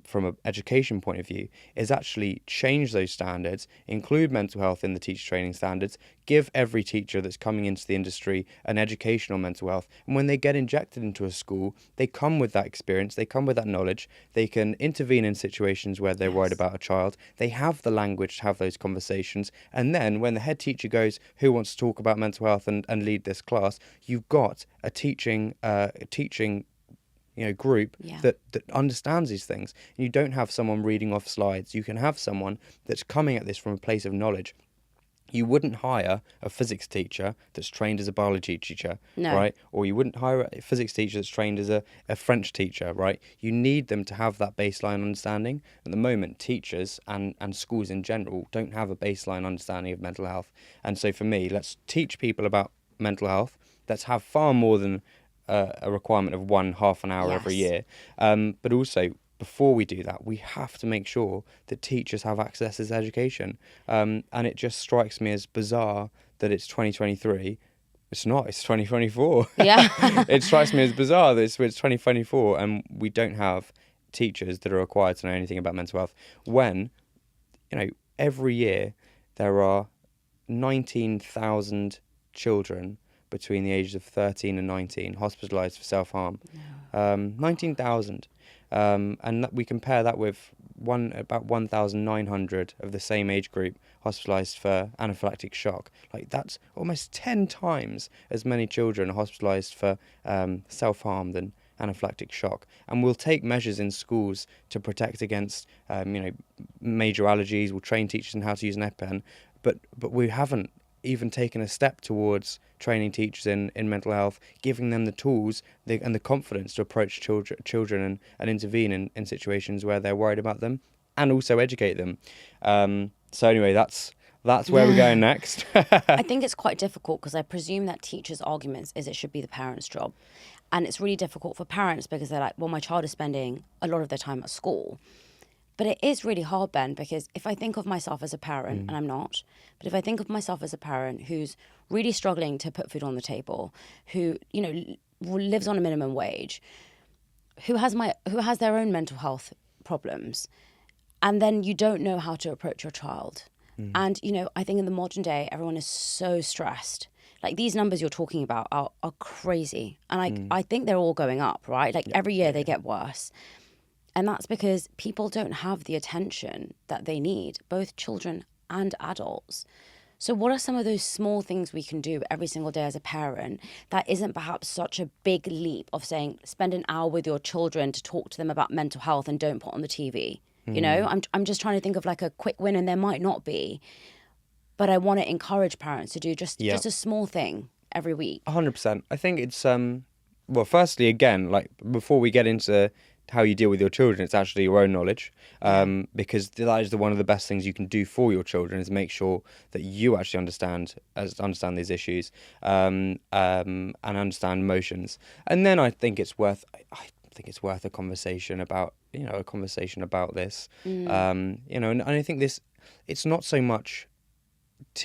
from an education point of view is actually change those standards, include mental health in the teacher training standards, give every teacher that's coming into the industry an education on mental health. And when they get injected into a school, they come with that experience, they come with that knowledge, they can intervene in situations where they're worried about a child, they have the language to have those conversations, and then when the head teacher goes, who wants to talk about mental health and lead this class, you've got a teaching group that understands these things. And you don't have someone reading off slides. You can have someone that's coming at this from a place of knowledge. You wouldn't hire a physics teacher that's trained as a biology teacher, right? Or you wouldn't hire a physics teacher that's trained as a French teacher, right? You need them to have that baseline understanding. At the moment, teachers and schools in general don't have a baseline understanding of mental health. And so for me, let's teach people about mental health. Let's have far more than a requirement of half an hour every year. But also, before we do that, we have to make sure that teachers have access to this education. And it just strikes me as bizarre that it's 2023. It's not, it's 2024. Yeah. It strikes me as bizarre that it's 2024 and we don't have teachers that are required to know anything about mental health. When, every year there are 19,000 children between the ages of 13 and 19 hospitalised for self-harm. 19,000. And we compare that with about 1,900 of the same age group hospitalised for anaphylactic shock. Like, that's almost 10 times as many children are hospitalised for self-harm than anaphylactic shock. And we'll take measures in schools to protect against major allergies. We'll train teachers in how to use an EpiPen, but we haven't even taken a step towards training teachers in mental health, giving them the tools and the confidence to approach children and intervene in situations where they're worried about them, and also educate them. So anyway, that's where we're going next. I think it's quite difficult because I presume that teachers' arguments is it should be the parents' job. And it's really difficult for parents because they're like, well, my child is spending a lot of their time at school. But it is really hard, Ben, because if I think of myself as a parent, and I'm not, but if I think of myself as a parent who's really struggling to put food on the table, who, lives on a minimum wage, who has their own mental health problems, and then you don't know how to approach your child. And, I think in the modern day, everyone is so stressed. Like, these numbers you're talking about are crazy. And I think they're all going up, right? Like, every year they get worse. And that's because people don't have the attention that they need, both children and adults. So what are some of those small things we can do every single day as a parent that isn't perhaps such a big leap of saying, spend an hour with your children to talk to them about mental health and don't put on the TV? I'm just trying to think of like a quick win, and there might not be. But I want to encourage parents to do just a small thing every week. 100%. I think it's, well, firstly, again, like, before we get into how you deal with your children, it's actually your own knowledge, because that is one of the best things you can do for your children, is make sure that you actually understand these issues, and understand emotions. And then I think it's worth a conversation about this, and I think it's not so much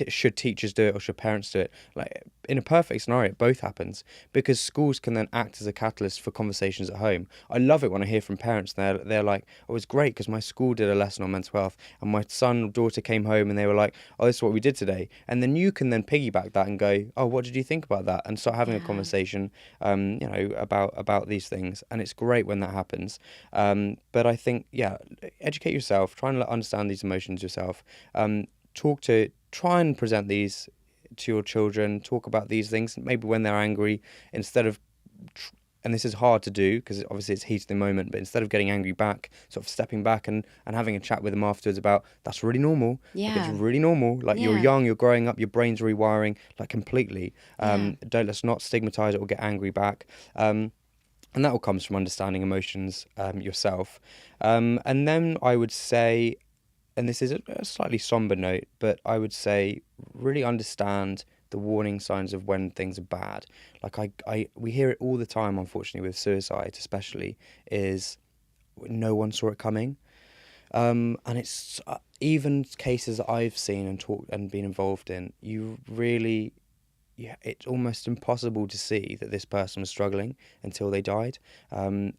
should teachers do it or should parents do it. Like, in a perfect scenario, it both happens, because schools can then act as a catalyst for conversations at home. I love it when I hear from parents, they're like, oh, it's great because my school did a lesson on mental health and my son or daughter came home and they were like, oh, this is what we did today. And then you can then piggyback that and go, oh, what did you think about that? And start having a conversation, about these things. And it's great when that happens. But I think, educate yourself, try and understand these emotions yourself. Try and present these to your children, talk about these things, maybe when they're angry, instead of, and this is hard to do because obviously it's heat of the moment, but instead of getting angry back, sort of stepping back and having a chat with them afterwards about, that's really normal. Yeah. Like, it's really normal. Like, you're young, you're growing up, your brain's rewiring, like, completely. Let's not stigmatise it or get angry back. And that all comes from understanding emotions yourself. And then I would say, and this is a slightly somber note, but I would say really understand the warning signs of when things are bad. Like, we hear it all the time, unfortunately, with suicide especially, is no one saw it coming. And it's even cases that I've seen and talked and been involved in, it's almost impossible to see that this person was struggling until they died. And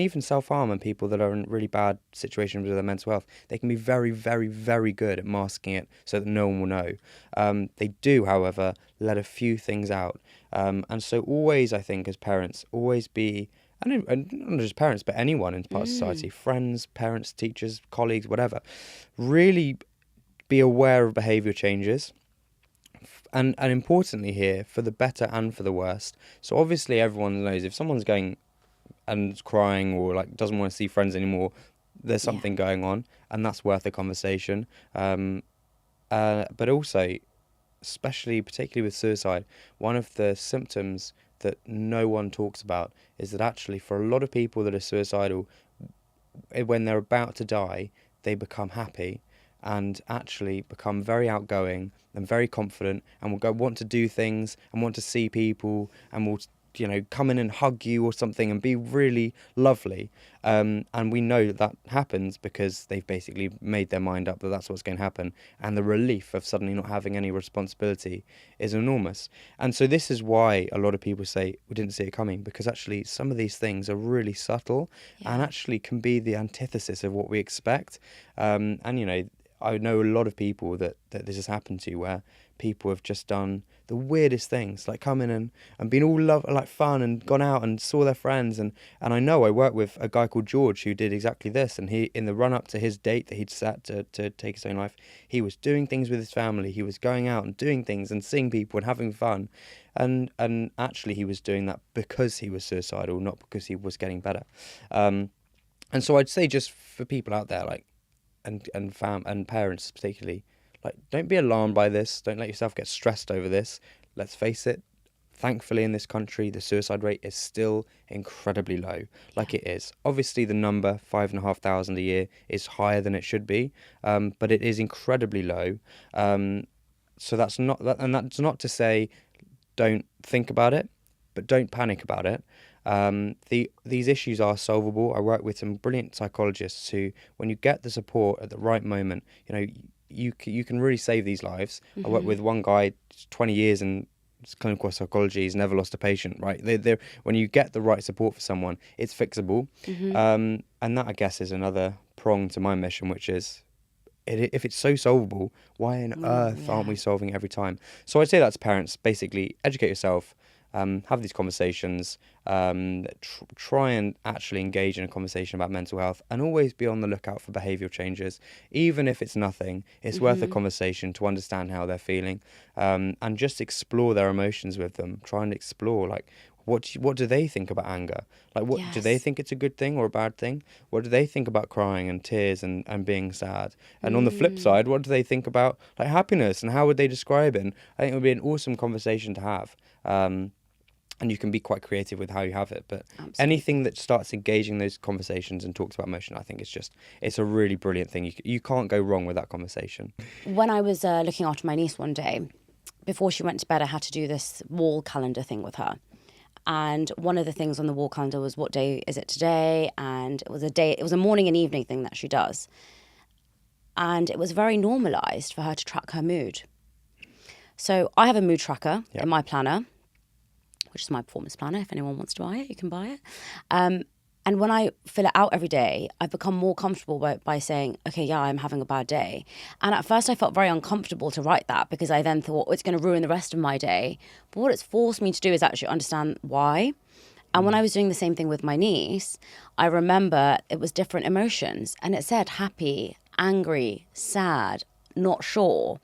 even self-harm and people that are in really bad situations with their mental health, they can be very, very, very good at masking it so that no one will know. They do, however, let a few things out. And so always, I think, as parents, always be, and not just parents, but anyone in part of society, friends, parents, teachers, colleagues, whatever, really be aware of behaviour changes. And importantly here, for the better and for the worst. So obviously everyone knows if someone's going and crying or like doesn't want to see friends anymore, there's something going on, and that's worth a conversation. But also, particularly with suicide, one of the symptoms that no one talks about is that actually for a lot of people that are suicidal, when they're about to die, they become happy and actually become very outgoing and very confident, and will want to do things and want to see people, and will come in and hug you or something and be really lovely. And we know that happens because they've basically made their mind up that that's what's going to happen. And the relief of suddenly not having any responsibility is enormous. And so this is why a lot of people say we didn't see it coming, because actually some of these things are really subtle and actually can be the antithesis of what we expect. And I know a lot of people that this has happened to, where people have just done the weirdest things, like come in and been all like fun and gone out and saw their friends. And I know I work with a guy called George who did exactly this. And he, in the run up to his date that he'd set to take his own life, he was doing things with his family. He was going out and doing things and seeing people and having fun. And actually he was doing that because he was suicidal, not because he was getting better. And so I'd say, just for people out there, like, and parents particularly, like, don't be alarmed by this. Don't let yourself get stressed over this. Let's face it, thankfully in this country, the suicide rate is still incredibly low. Like, it is. Obviously, the number, 5,500 a year, is higher than it should be, but it is incredibly low. So that's not to say don't think about it, but don't panic about it. These issues are solvable. I work with some brilliant psychologists who, when you get the support at the right moment, you can really save these lives. Mm-hmm. I work with one guy, 20 years in clinical psychology. He's never lost a patient. Right? When you get the right support for someone, it's fixable. Mm-hmm. And that, I guess, is another prong to my mission, which is, if it's so solvable, why on earth aren't we solving it every time? So I'd say that to parents: basically, educate yourself. Have these conversations, try and actually engage in a conversation about mental health, and always be on the lookout for behavioural changes. Even if it's nothing, it's worth a conversation to understand how they're feeling, and just explore their emotions with them. Try and explore, like, what do they think about anger? Like, what do they think it's a good thing or a bad thing? What do they think about crying and tears and being sad? And on the flip side, what do they think about, like, happiness, and how would they describe it? And I think it would be an awesome conversation to have. And you can be quite creative with how you have it. But Absolutely. Anything that starts engaging those conversations and talks about emotion, I think it's a really brilliant thing. You can't go wrong with that conversation. When I was looking after my niece one day, before she went to bed, I had to do this wall calendar thing with her. And one of the things on the wall calendar was, what day is it today? And it was a morning and evening thing that she does. And it was very normalised for her to track her mood. So I have a mood tracker in my planner, which is my performance planner. If anyone wants to buy it, you can buy it. And when I fill it out every day, I've become more comfortable by saying, okay, yeah, I'm having a bad day. And at first I felt very uncomfortable to write that, because I then thought, it's going to ruin the rest of my day. But what it's forced me to do is actually understand why. And when I was doing the same thing with my niece, I remember it was different emotions. And it said happy, angry, sad, not sure.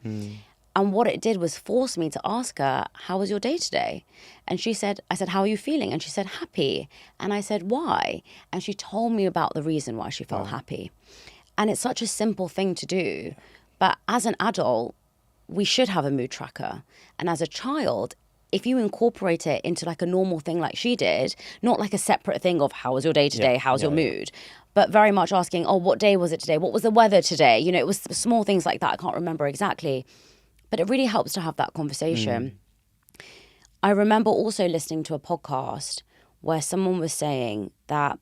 And what it did was force me to ask her, how was your day today? And I said, how are you feeling? And she said, happy. And I said, why? And she told me about the reason why she felt happy. And it's such a simple thing to do. But as an adult, we should have a mood tracker. And as a child, if you incorporate it into like a normal thing like she did, not like a separate thing of how was your day today, how's your mood, but very much asking, oh, what day was it today? What was the weather today? It was small things like that. I can't remember exactly. But it really helps to have that conversation. I remember also listening to a podcast where someone was saying that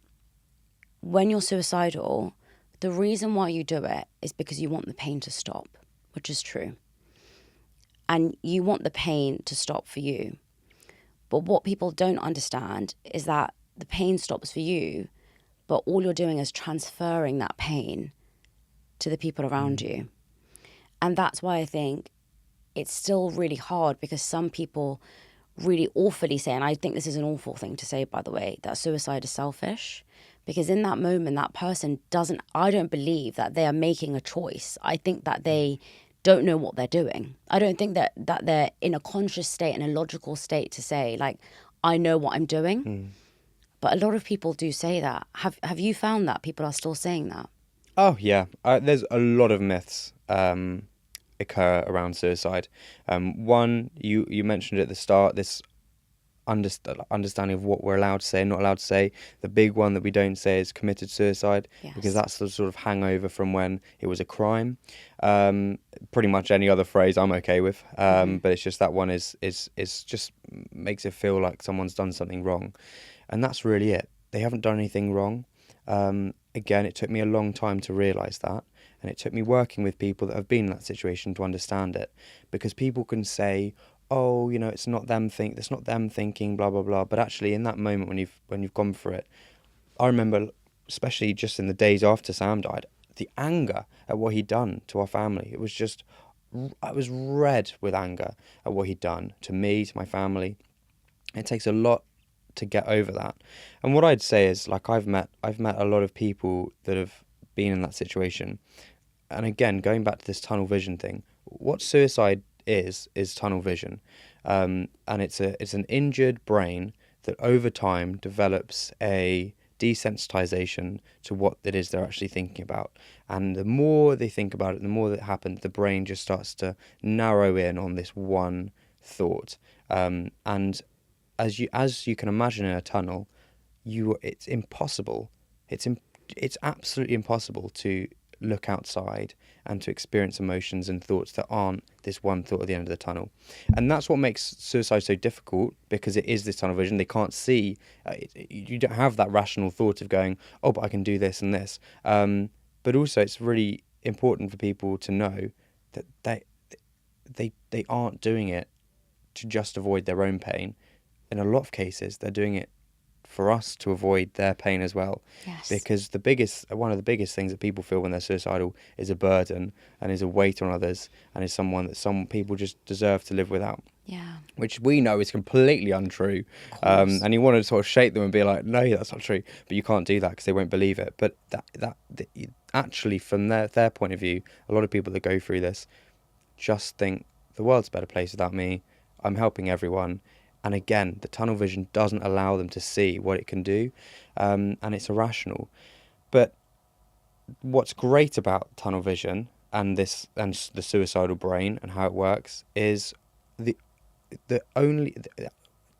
when you're suicidal, the reason why you do it is because you want the pain to stop, which is true. And you want the pain to stop for you. But what people don't understand is that the pain stops for you, but all you're doing is transferring that pain to the people around you. And that's why I think it's still really hard, because some people really awfully say, and I think this is an awful thing to say, by the way, that suicide is selfish. Because in that moment, that person I don't believe that they are making a choice. I think that they don't know what they're doing. I don't think that they're in a conscious state, in a logical state to say, like, I know what I'm doing. But a lot of people do say that. Have you found that people are still saying that? Oh, yeah. There's a lot of myths occur around suicide. One, you mentioned at the start, this understanding of what we're allowed to say and not allowed to say. The big one that we don't say is committed suicide, because that's the sort of hangover from when it was a crime. Pretty much any other phrase I'm okay with, but it's just that one is just makes it feel like someone's done something wrong, and that's really it. They haven't done anything wrong. Again, it took me a long time to realise that. And it took me working with people that have been in that situation to understand it. Because people can say, oh, it's not them thinking, blah, blah, blah. But actually, in that moment when you've gone for it, I remember, especially just in the days after Sam died, the anger at what he'd done to our family. It was just, I was red with anger at what he'd done to me, to my family. It takes a lot to get over that. And what I'd say is, like, I've met a lot of people that have been in that situation. And again, going back to this tunnel vision thing, what suicide is tunnel vision. And it's an injured brain that over time develops a desensitization to what it is they're actually thinking about. And the more they think about it, the more that happens, the brain just starts to narrow in on this one thought. And as you can imagine in a tunnel, it's impossible. It's absolutely impossible to look outside and to experience emotions and thoughts that aren't this one thought at the end of the tunnel. And that's what makes suicide so difficult, because it is this tunnel vision. They can't see, you don't have that rational thought of going, oh, but I can do this and this. But also it's really important for people to know that they aren't doing it to just avoid their own pain. In a lot of cases, they're doing it for us to avoid their pain as well. Yes. Because one of the biggest things that people feel when they're suicidal is a burden and is a weight on others, and is someone that some people just deserve to live without. Yeah. Which we know is completely untrue. And you want to sort of shake them and be like, no, that's not true. But you can't do that because they won't believe it. But that actually, from their point of view, a lot of people that go through this just think the world's a better place without me. I'm helping everyone. And again, the tunnel vision doesn't allow them to see what it can do, and it's irrational. But what's great about tunnel vision and the suicidal brain and how it works is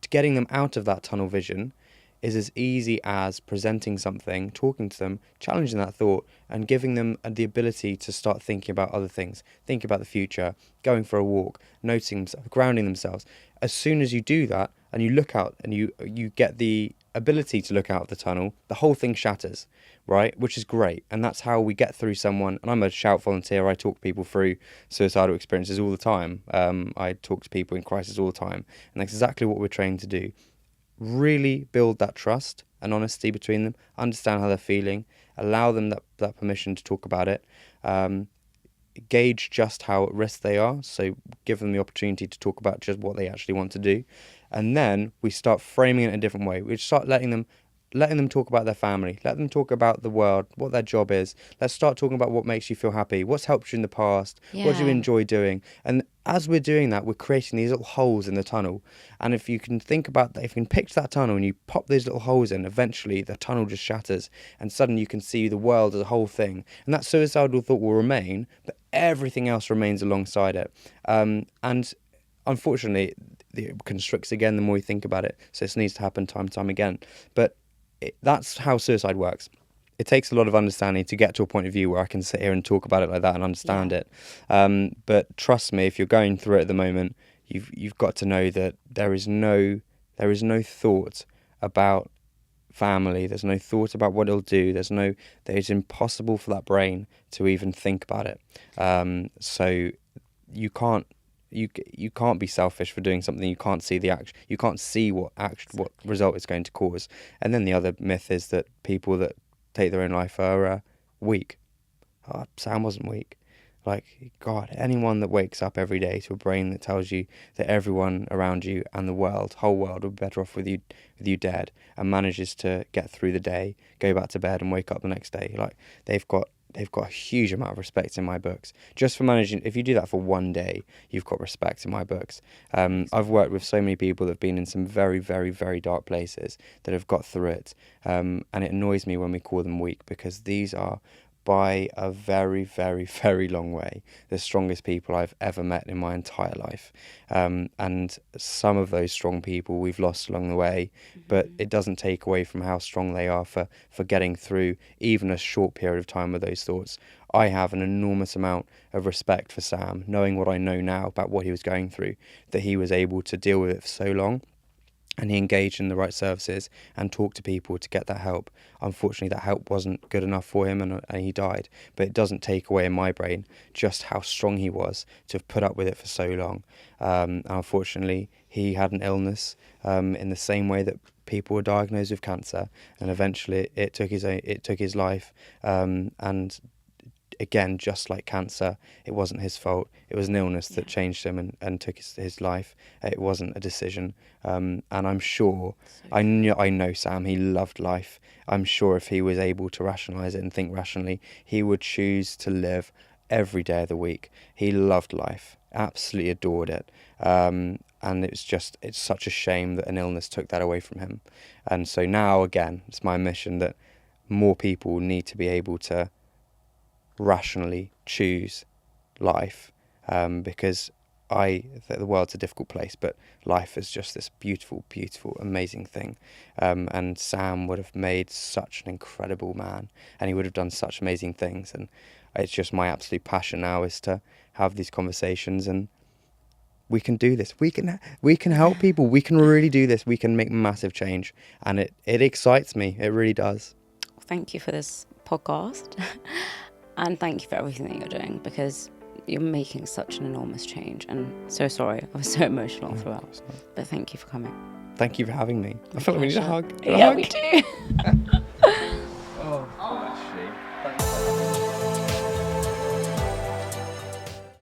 getting them out of that tunnel vision is as easy as presenting something, talking to them, challenging that thought, and giving them the ability to start thinking about other things, thinking about the future, going for a walk, noticing themselves, grounding themselves. As soon as you do that and you look out and you get the ability to look out of the tunnel, the whole thing shatters, right? Which is great. And that's how we get through someone. And I'm a shout volunteer. I talk people through suicidal experiences all the time. I talk to people in crisis all the time. And that's exactly what we're trained to do. Really build that trust and honesty between them, understand how they're feeling, allow them that permission to talk about it, gauge just how at risk they are, so give them the opportunity to talk about just what they actually want to do, and then we start framing it in a different way. We start letting them talk about their family, let them talk about the world, what their job is. Let's start talking about what makes you feel happy, what's helped you in the past, what do you enjoy doing. And as we're doing that, we're creating these little holes in the tunnel. And if you can think about that, if you can picture that tunnel and you pop those little holes in, eventually the tunnel just shatters and suddenly you can see the world as a whole thing. And that suicidal thought will remain, but everything else remains alongside it. And unfortunately, it constricts again the more you think about it. So this needs to happen time and time again. But that's how suicide works. It takes a lot of understanding to get to a point of view where I can sit here and talk about it like that and understand it. But trust me, if you're going through it at the moment, you've got to know that there is no thought about family. There's no thought about what it'll do. It's impossible for that brain to even think about it. So you can't be selfish for doing something you can't see the action. You can't see what result it's going to cause. And then the other myth is that people that take their own life are weak. Sam wasn't weak. Like, God, anyone that wakes up every day to a brain that tells you that everyone around you and the whole world would be better off with you dead, and manages to get through the day, go back to bed and wake up the next day, like, they've got a huge amount of respect in my books. Just for managing, if you do that for one day, you've got respect in my books. I've worked with so many people that have been in some very, very, very dark places that have got through it. And it annoys me when we call them weak, because these are, by a very, very, very long way, the strongest people I've ever met in my entire life. And some of those strong people we've lost along the way, but it doesn't take away from how strong they are for getting through even a short period of time with those thoughts. I have an enormous amount of respect for Sam, knowing what I know now about what he was going through, that he was able to deal with it for so long. And he engaged in the right services and talked to people to get that help. Unfortunately, that help wasn't good enough for him, and he died. But it doesn't take away in my brain just how strong he was to have put up with it for so long. Unfortunately, he had an illness in the same way that people were diagnosed with cancer, and eventually it took his life. And again, just like cancer, it wasn't his fault. It was an illness that changed him and took his life. It wasn't a decision. And I'm sure, I know Sam, he loved life. I'm sure if he was able to rationalise it and think rationally, he would choose to live every day of the week. He loved life, absolutely adored it. And it's such a shame that an illness took that away from him. And so now, again, it's my mission that more people need to be able to rationally choose life, because the world's a difficult place, but life is just this beautiful, beautiful, amazing thing. And Sam would have made such an incredible man, and he would have done such amazing things. And it's just my absolute passion now is to have these conversations, and we can do this. We can help people. We can really do this. We can make massive change, and it excites me. It really does. Thank you for this podcast. And thank you for everything that you're doing, because you're making such an enormous change. And so sorry, I was so emotional throughout. But thank you for coming. Thank you for having me. I feel like we need a hug. Yeah, we do.